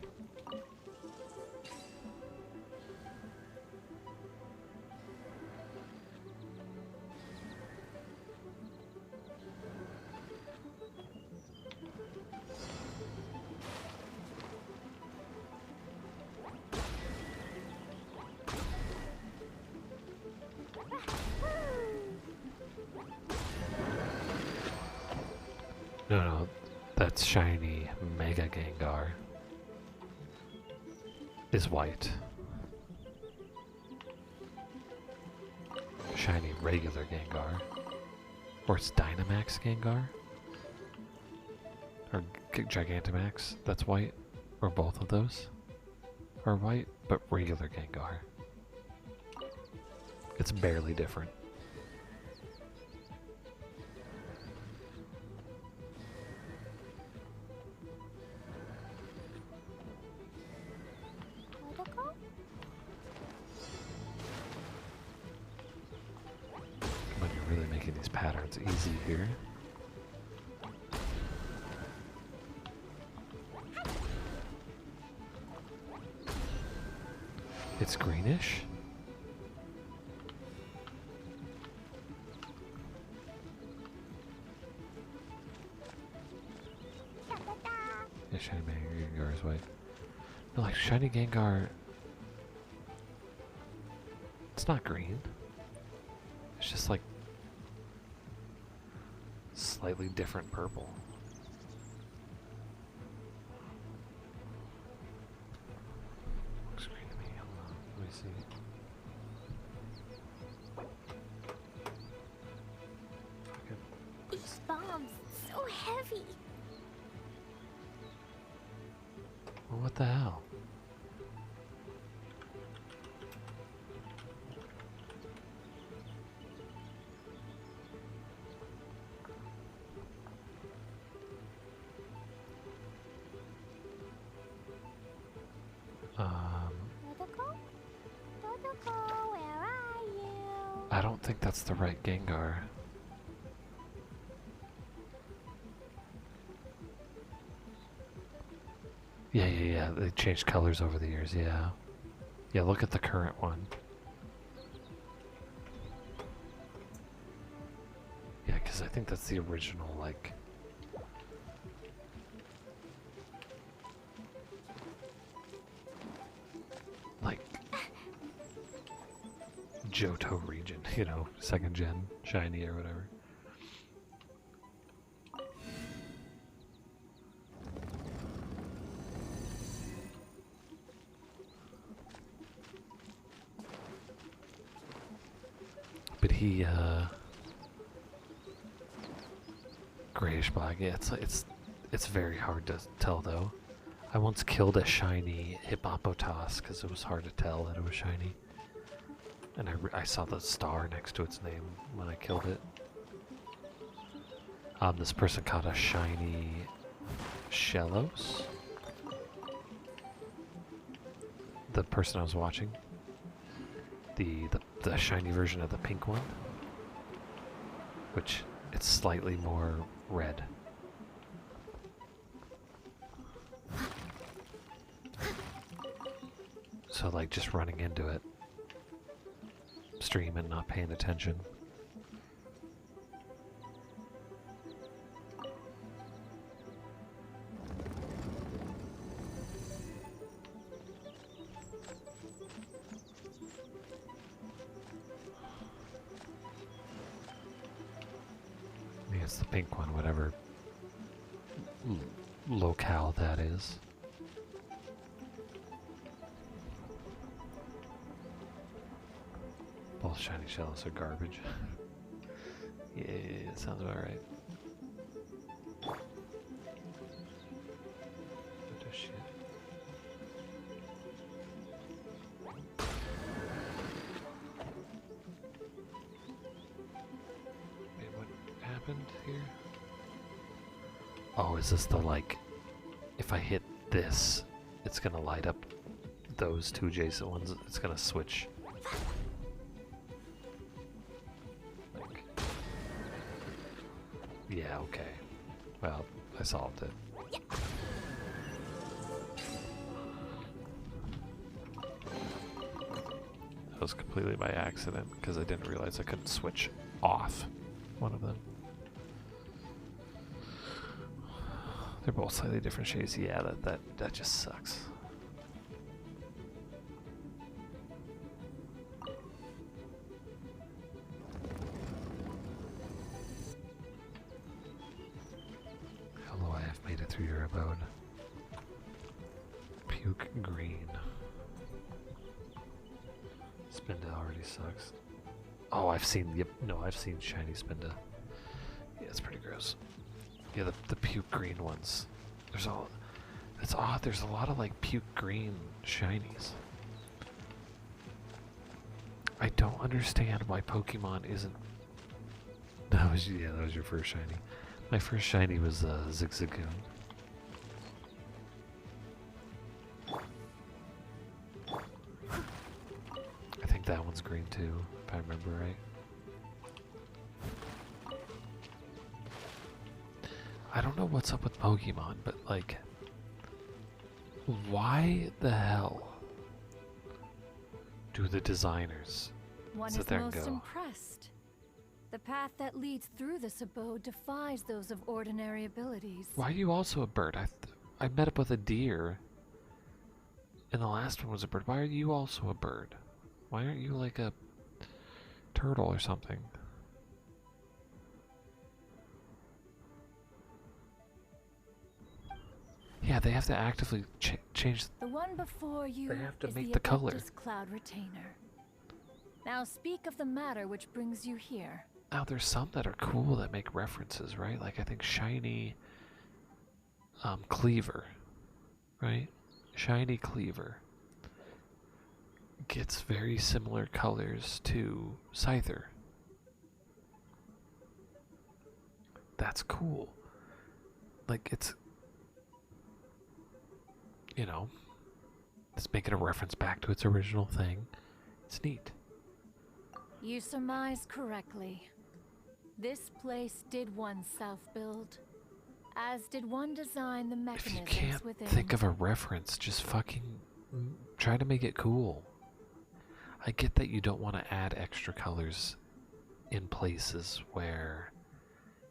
No, that's shiny Mega Gengar. Is white. Shiny regular Gengar. Or it's Dynamax Gengar? Or Gigantamax, that's white. Or both of those are white, but regular Gengar. It's barely different. When you're really making these patterns easy here. It's greenish? Yeah, shiny Gengar is white. No, like shiny Gengar, it's not green. It's just like slightly different purple. Looks green to me. Hold on, let me see. These bombs, so heavy. Well, what the hell? Dodoko, where are you? I don't think that's the right Gengar. Yeah. They changed colors over the years, yeah. Yeah, look at the current one. Yeah, because I think that's the original, like... Johto region, you know, second gen, shiny or whatever. But he, grayish black. Yeah, it's very hard to tell though. I once killed a shiny hippopotas because it was hard to tell that it was shiny. And I saw the star next to its name when I killed it. This person caught a shiny Shellos. The person I was watching. The shiny version of the pink one. Which, it's slightly more red. So like just running into it. Stream and not paying attention. I mean, it's the pink one, whatever locale that is. Both shiny shells are garbage. Yeah, sounds about right. What the shit? Wait, what happened here? Oh, is this the like, if I hit this, it's gonna light up those two adjacent ones, it's gonna switch. Yeah, okay. Well, I solved it. That was completely by accident because I didn't realize I couldn't switch off one of them. They're both slightly different shades. Yeah, that just sucks. Hello, I have made it through your abode. Puke green. Spinda already sucks. Oh, I've seen, yep, no, I've seen shiny Spinda. Yeah, it's pretty gross. Yeah, the puke green ones. It's odd, there's a lot of like puke green shinies. I don't understand why Pokemon isn't... That was your first shiny. My first shiny was Zigzagoon. I think that one's green too, if I remember right. I don't know what's up with Pokemon, but like, why the hell do the designers One sit is there and most go, impressed. The path that leads through this abode defies those of ordinary abilities. why are you also a bird? I met up with a deer, and the last one was a bird. Why are you also a bird? Why aren't you like a turtle or something? Yeah, they have to actively change. The one before you They have to is make the the color. Adeptus Cloud Retainer. Now speak of the matter which brings you here. Now, there's some that are cool that make references, right? Like, I think Shiny Cleaver, right? Shiny Cleaver gets very similar colors to Scyther. That's cool. Like, it's, you know, it's making a reference back to its original thing. It's neat. You surmise correctly. This place did one self-build, as did one design the If you mechanisms can't within. think of a reference, just fucking try to make it cool. I get that you don't want to add extra colors in places where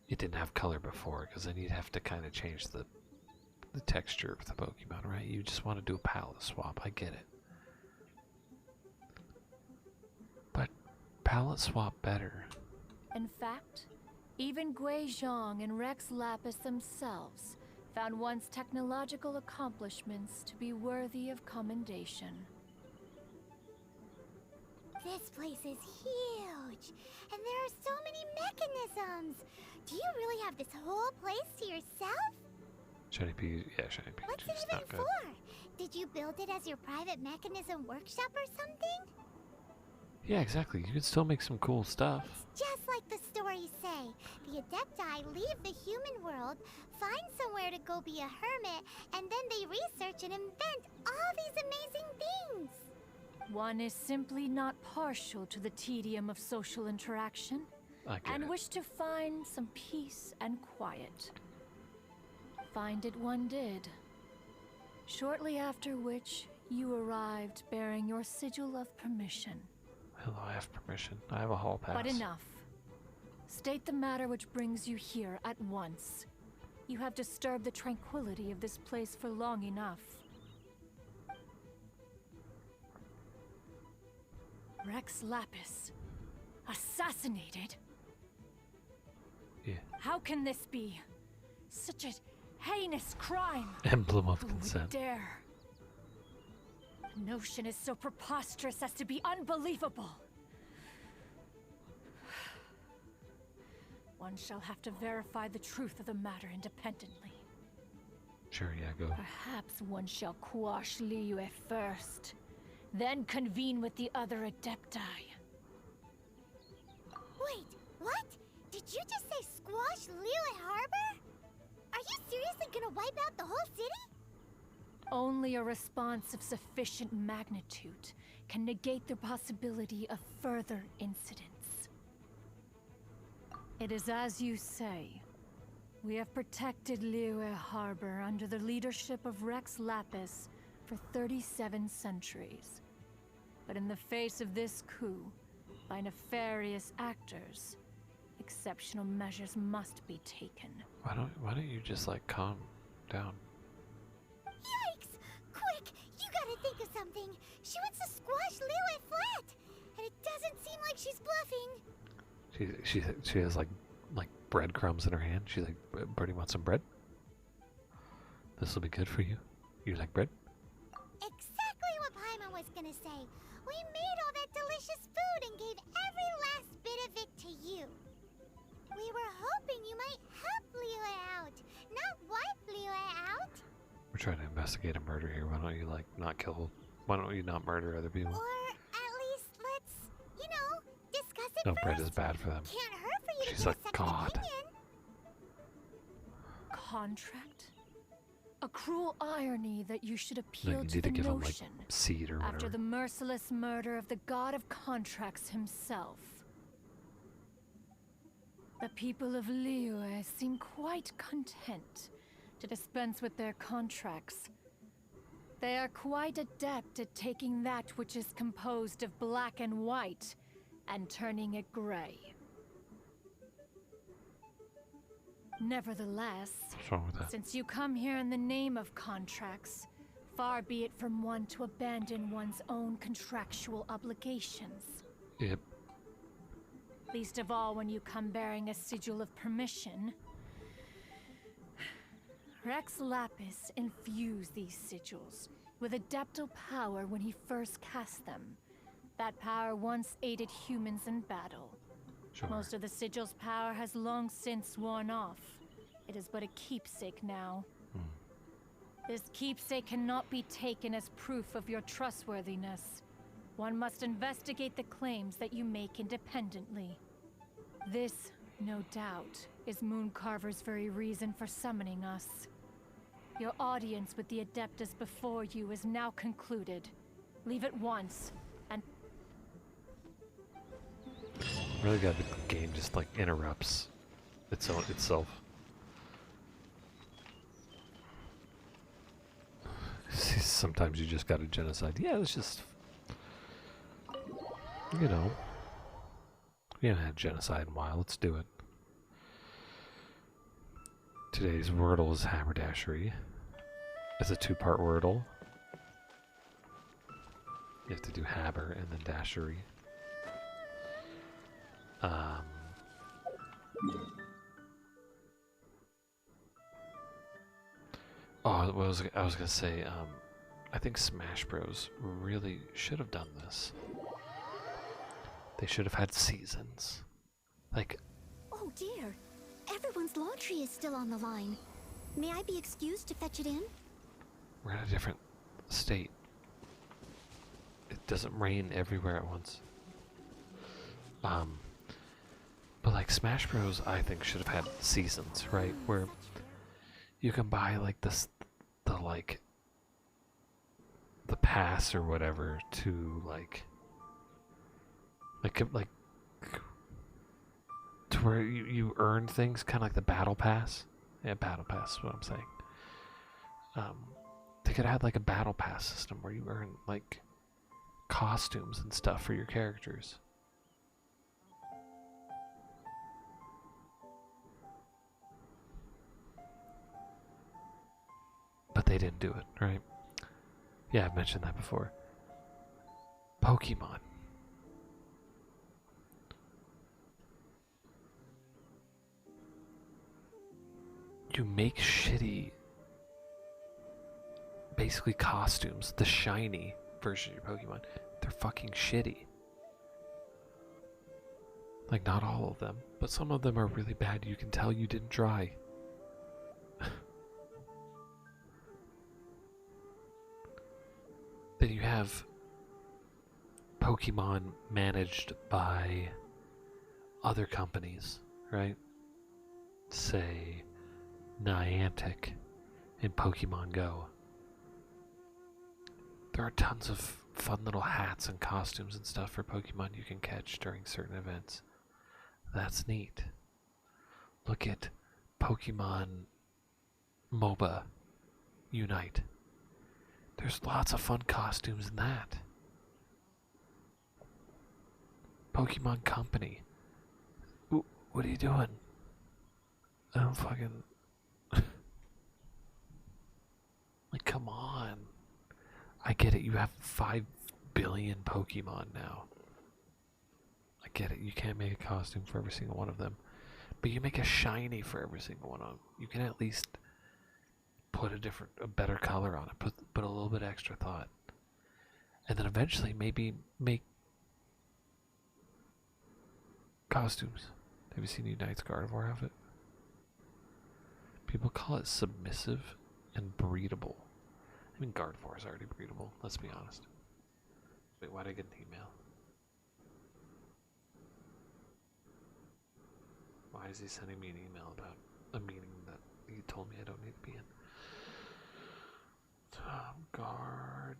it didn't have color before, because then you'd have to kind of change the texture of the Pokemon, right? You just want to do a palette swap. I get it. But palette swap better. In fact, even Gui Zhang and Rex Lapis themselves found one's technological accomplishments to be worthy of commendation. This place is huge, and there are so many mechanisms. Do you really have this whole place to yourself? Shiny Peach, yeah, Shiny Peach What's is it even not good. for? Did you build it as your private mechanism workshop or something? Yeah, exactly. You could still make some cool stuff. It's just like the stories say. The Adepti leave the human world, find somewhere to go be a hermit, and then they research and invent all these amazing things. One is simply not partial to the tedium of social interaction, I get and it. wished to find some peace and quiet. Find it one did. Shortly after which, you arrived bearing your sigil of permission. Hello, I have permission. I have a hall pass. But enough. State the matter which brings you here at once. You have disturbed the tranquility of this place for long enough. Rex Lapis. Assassinated? Yeah. How can this be? Such a heinous crime! Emblem of Who would consent. dare? The notion is so preposterous as to be unbelievable. One shall have to verify the truth of the matter independently. Sure, yeah, go. Perhaps one shall quash Liyue first, then convene with the other Adepti. Wait, what? Did you just say squash Liyue Harbor? Are you seriously gonna wipe out the whole city? Only a response of sufficient magnitude can negate the possibility of further incidents. It is as you say. We have protected Liyue Harbor under the leadership of Rex Lapis for 37 centuries. But in the face of this coup, by nefarious actors, exceptional measures must be taken. Why don't you just like calm down? Yikes! Quick, you gotta think of something. She wants to squash Liyue flat, and it doesn't seem like she's bluffing. She has like breadcrumbs in her hand. She's like, Birdie wants some bread? This will be good for you. You like bread? Exactly what Paimon was gonna say. We made all that delicious food and gave every last bit of it to you. We were hoping you might help Liyue out, not wipe Liyue out. We're trying to investigate a murder here. Why don't you like not kill? Why don't you not murder other people? Or at least let's, discuss it No, first. bread is bad for them. Can't hurt for you She's to like, get a second God. opinion. Contract? A cruel irony that you should Like, appeal you to need the to give him like notion seed or after whatever. the merciless murder of the god of contracts himself. The people of Liyue seem quite content to dispense with their contracts. They are quite adept at taking that which is composed of black and white and turning it gray. Nevertheless, What's wrong with that? since you come here in the name of contracts, far be it from one to abandon one's own contractual obligations. Yep. Least of all when you come bearing a sigil of permission. Rex Lapis infused these sigils with adeptal power when he first cast them. That power once aided humans in battle. Sure. Most of the sigil's power has long since worn off. It is but a keepsake now. This keepsake cannot be taken as proof of your trustworthiness. One must investigate the claims that you make independently. This, no doubt, is Mooncarver's very reason for summoning us. Your audience with the Adeptus before you is now concluded. Leave at once, and Really glad the game just like interrupts itself. Sometimes you just gotta genocide. Yeah, it's just, we haven't had genocide in a while. Let's do it. Today's wordle is haberdashery. It's a 2-part wordle. You have to do haber and then dashery. I was gonna say, I think Smash Bros. Really should have done this. They should have had seasons. Like, Oh dear, everyone's laundry is still on the line. May I be excused to fetch it in? We're in a different state. It doesn't rain everywhere at once. But like Smash Bros, I think should have had seasons, right? Where you can buy like the pass or whatever to like to where you earn things, kind of like the battle pass. Yeah, battle pass is what I'm saying. They could have had like a battle pass system where you earn like costumes and stuff for your characters. But they didn't do it, right? Yeah, I've mentioned that before. Pokemon. You make shitty, basically costumes, the shiny version of your Pokemon. They're fucking shitty. Like, not all of them, but some of them are really bad. You can tell you didn't try. Then you have Pokemon managed by other companies, right? Say Niantic in Pokemon Go. There are tons of fun little hats and costumes and stuff for Pokemon you can catch during certain events. That's neat. Look at Pokemon MOBA Unite. There's lots of fun costumes in that. Pokemon Company. What are you doing? I don't fucking... like, come on. I get it, you have 5 billion Pokemon now. I get it, you can't make a costume for every single one of them. But you make a shiny for every single one of them. You can at least put a better color on it, put a little bit extra thought. And then eventually maybe make costumes. Have you seen Unite's Gardevoir outfit? People call it submissive and breedable. I mean, Gardevoir is already breedable, let's be honest. Wait, why'd I get an email? Why is he sending me an email about a meeting that he told me I don't need to be in? Gardevoir.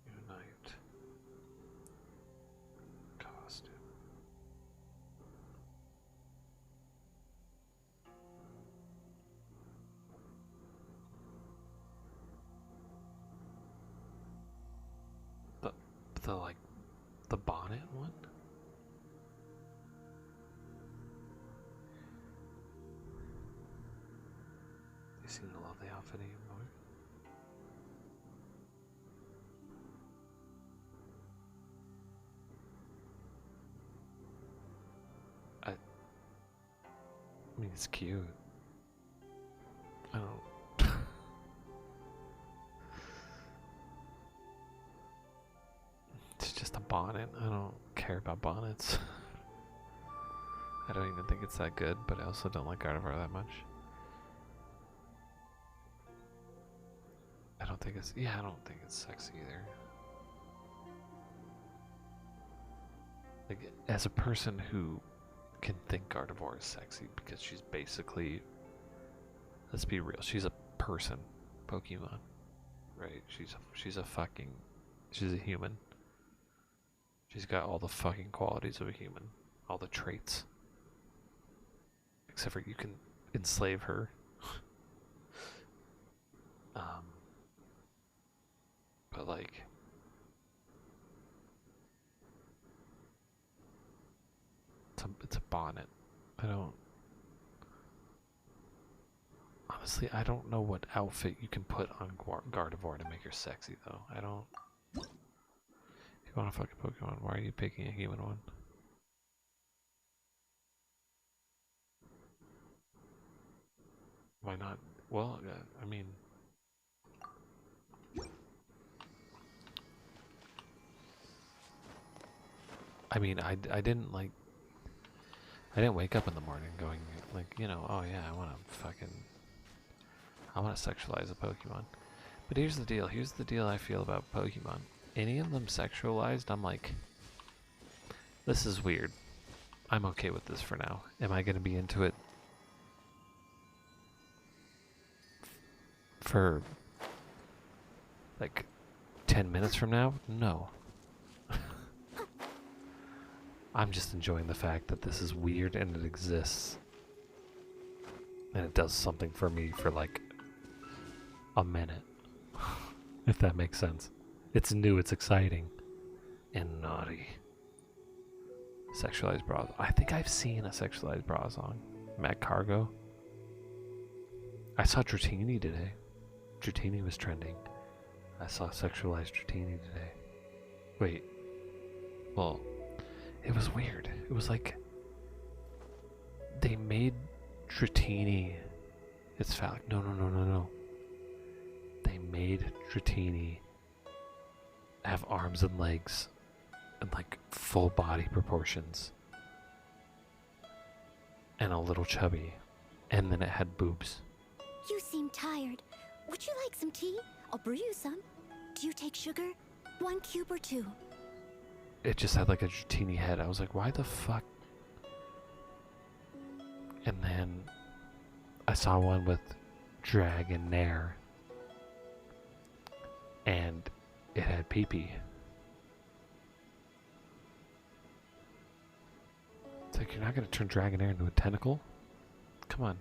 Unite. Costume. The bonnet one? They seem to love the outfit even more. I mean, it's cute. I don't... It's just a bonnet. I don't care about bonnets. I don't even think it's that good, but I also don't like Gardevoir that much. I don't think it's sexy either. Like, as a person who can think Gardevoir is sexy because she's basically, let's be real, she's a person Pokemon, right? She's a human. She's got all the fucking qualities of a human, all the traits. Except for you can enslave her. But like, it's a bonnet. Honestly, I don't know what outfit you can put on Gardevoir to make her sexy though. If you want a fucking Pokemon, why are you picking a human one? Why not? Well, I mean... I didn't like... I didn't wake up in the morning going like, you know, oh yeah, I want to sexualize a Pokemon. But here's the deal. Here's the deal I feel about Pokemon. Any of them sexualized, I'm like, this is weird. I'm okay with this for now. Am I going to be into it for like 10 minutes from now? No. I'm just enjoying the fact that this is weird and it exists. And it does something for me for like a minute. If that makes sense. It's new, it's exciting. And naughty. Sexualized bras. I think I've seen a sexualized bra song. Matt Cargo. I saw Dratini today. Dratini was trending. I saw sexualized Dratini today. Wait. Well, it was weird. It was like they made Dratini. It's phallic. No. They made Dratini have arms and legs and like full body proportions and a little chubby, and then it had boobs. You seem tired. Would you like some tea? I'll brew you some. Do you take sugar? 1 cube or 2? It just had like a Dratini head. I was like, why the fuck? And then I saw one with Dragonair, and it had pee-pee. It's like, you're not going to turn Dragonair into a tentacle? Come on.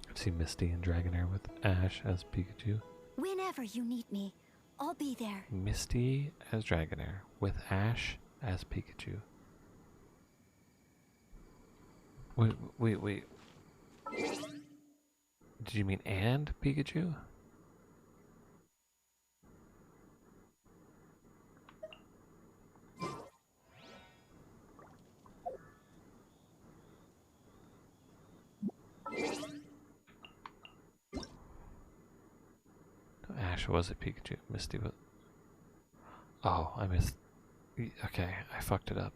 I've seen Misty and Dragonair with Ash as Pikachu. Whenever you need me, I'll be there. Misty as Dragonair with Ash as Pikachu. Wait. Did you mean and Pikachu? Ash was a Pikachu. Misty was. Oh, I missed. Okay, I fucked it up.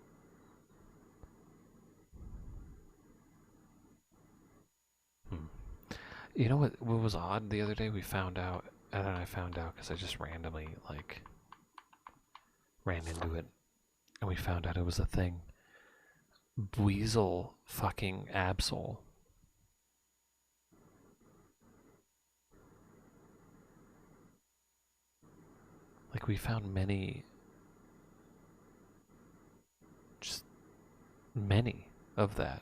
You know what was odd the other day? We found out, and then I found out because I just randomly, like, ran into it. And we found out it was a thing. Weasel fucking Absol. Like, we found many, just many of that.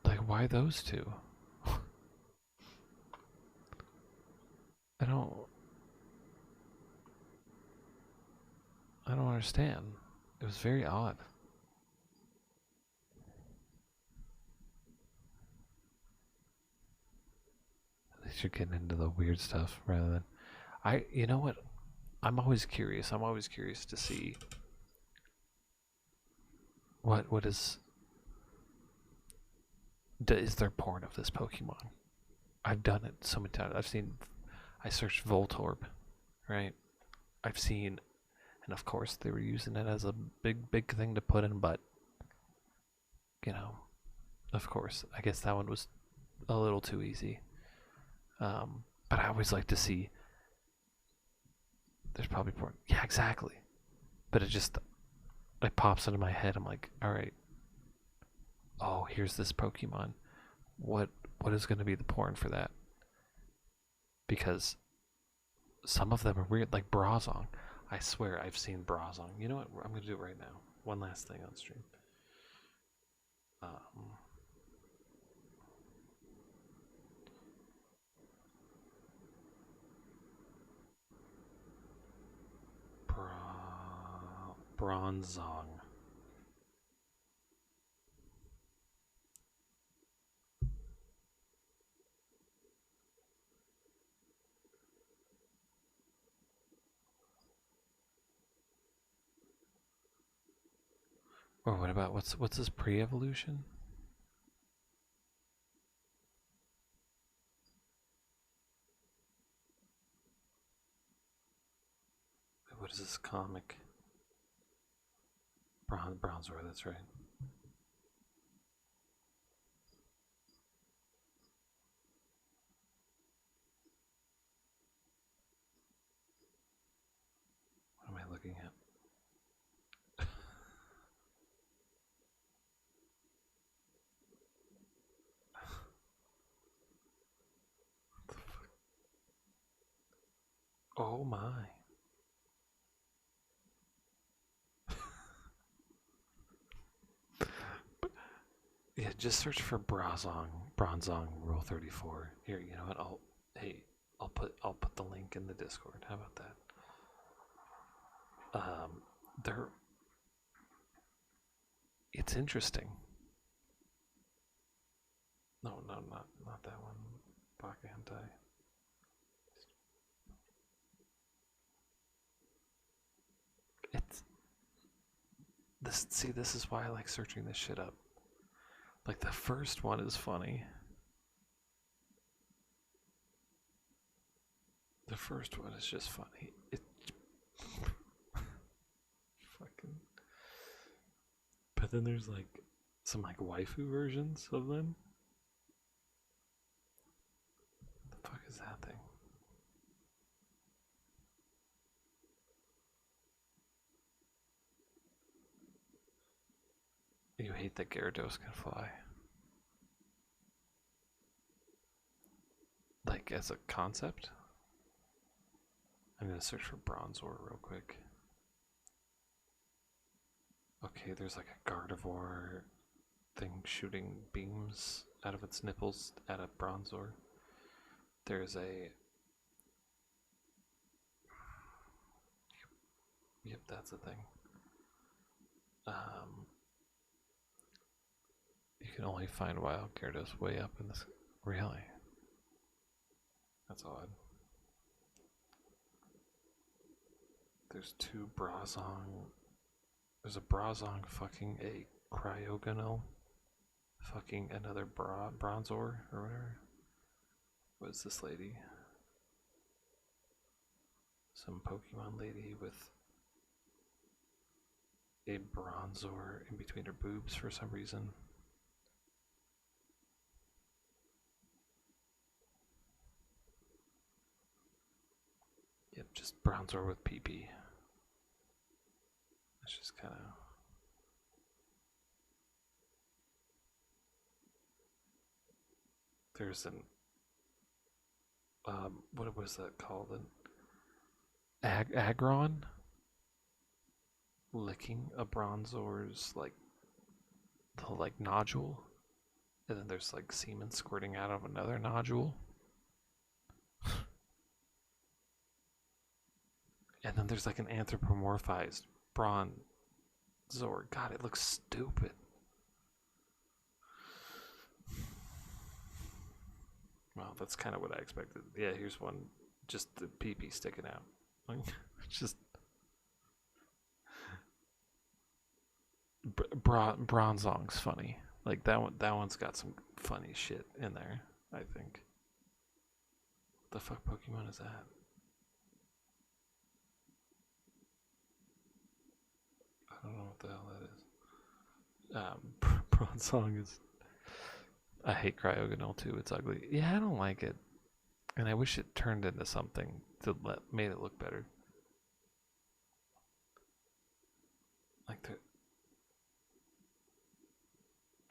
Like, why those two? I don't understand. It was very odd. They should get into the weird stuff rather than you know what? I'm always curious. I'm always curious to see what is there porn of this Pokemon? I've done it so many times. I searched Voltorb, right? I've seen, and of course they were using it as a big thing to put in butt. You know, of course. I guess that one was a little too easy. But I always like to see. There's probably porn. Yeah, exactly. But it pops into my head. I'm like, all right. Oh, here's this Pokemon. What is going to be the porn for that? Because some of them are weird, like Brazong. I swear I've seen Brazong. You know what? I'm going to do it right now. One last thing on stream. Bronzong. Or what about what's his pre-evolution? What is this comic? Bronzor, that's right. What am I looking at? Oh my. Yeah, just search for Bronzong Rule 34. Here, you know what? I'll put the link in the Discord. How about that? They're it's interesting. No, not that one. Baka hentai. It's this. See, this is why I like searching this shit up. Like the first one is funny. The first one is just funny. It fucking. But then there's like some like waifu versions of them. What the fuck is that thing? You hate that Gyarados can fly. Like as a concept? I'm gonna search for Bronzor real quick. Okay, there's like a Gardevoir thing shooting beams out of its nipples at a Bronzor. There's a... Yep, that's a thing. You can only find wild Gyarados way up in this... Really? That's odd. There's two Brazong. There's a Brazong fucking a Cryogonal. Fucking another Bronzor or whatever. What is this lady? Some Pokemon lady with a Bronzor in between her boobs for some reason. Yep, just Bronzor with PP. It's just kind of... There's an... what was that called? An Aggron? Licking a Bronzor's, like, the, like, nodule. And then there's, like, semen squirting out of another nodule. And then there's like an anthropomorphized Bronzor. God, it looks stupid. Well, that's kind of what I expected. Yeah, here's one, just the pee-pee sticking out. Like, just Bronzong's funny. Like that one. That one's got some funny shit in there. I think. What the fuck Pokemon is that? I don't know what the hell that is. Bronzong is... I hate Cryogonal too, it's ugly. Yeah, I don't like it. And I wish it turned into something to made it look better. Like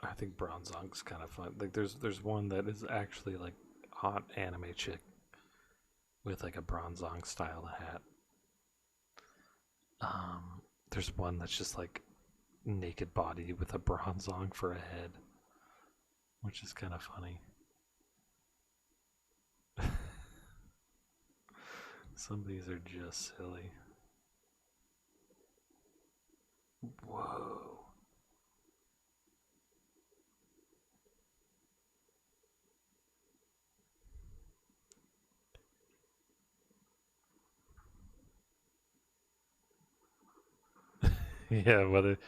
I think Bronzong's kind of fun. Like there's one that is actually like hot anime chick with like a Bronzong style hat. There's one that's just like naked body with a Bronzong for a head, which is kind of funny. Some of these are just silly. Whoa. Yeah, whether,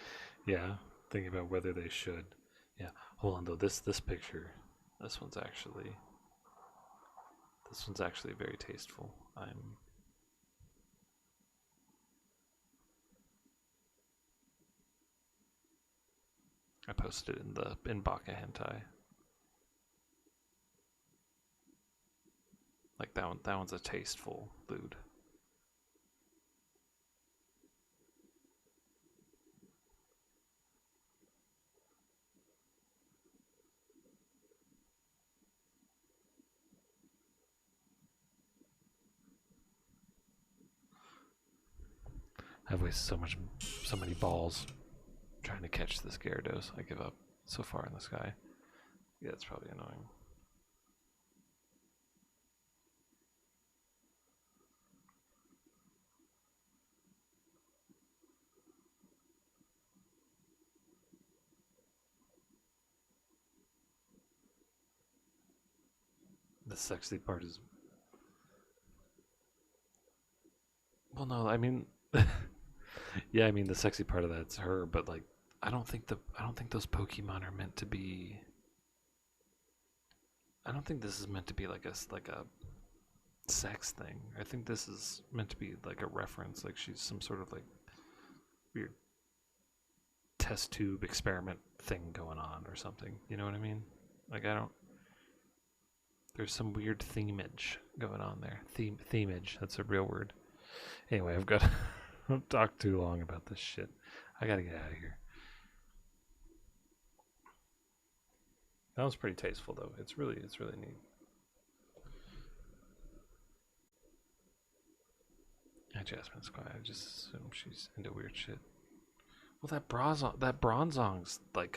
yeah, thinking about whether they should. Yeah, hold on though. This picture, this one's actually very tasteful. I posted it in Baka Hentai. Like that one's a tasteful lewd. I've wasted so many balls trying to catch this Gyarados. I give up. So far in the sky. Yeah, it's probably annoying. The sexy part is, well, no, I mean, yeah, I mean the sexy part of that's her, but like, I don't think those Pokemon are meant to be. I don't think this is meant to be like a sex thing. I think this is meant to be like a reference, like she's some sort of like weird test tube experiment thing going on or something. You know what I mean? Like I don't. There's some weird themage going on there. Themage. That's a real word. Anyway, I've got. I've talked too long about this shit. I gotta get out of here. That was pretty tasteful, though. It's really neat. Yeah, Jasmine's quiet. I just assume she's into weird shit. Well, that Bronzong's like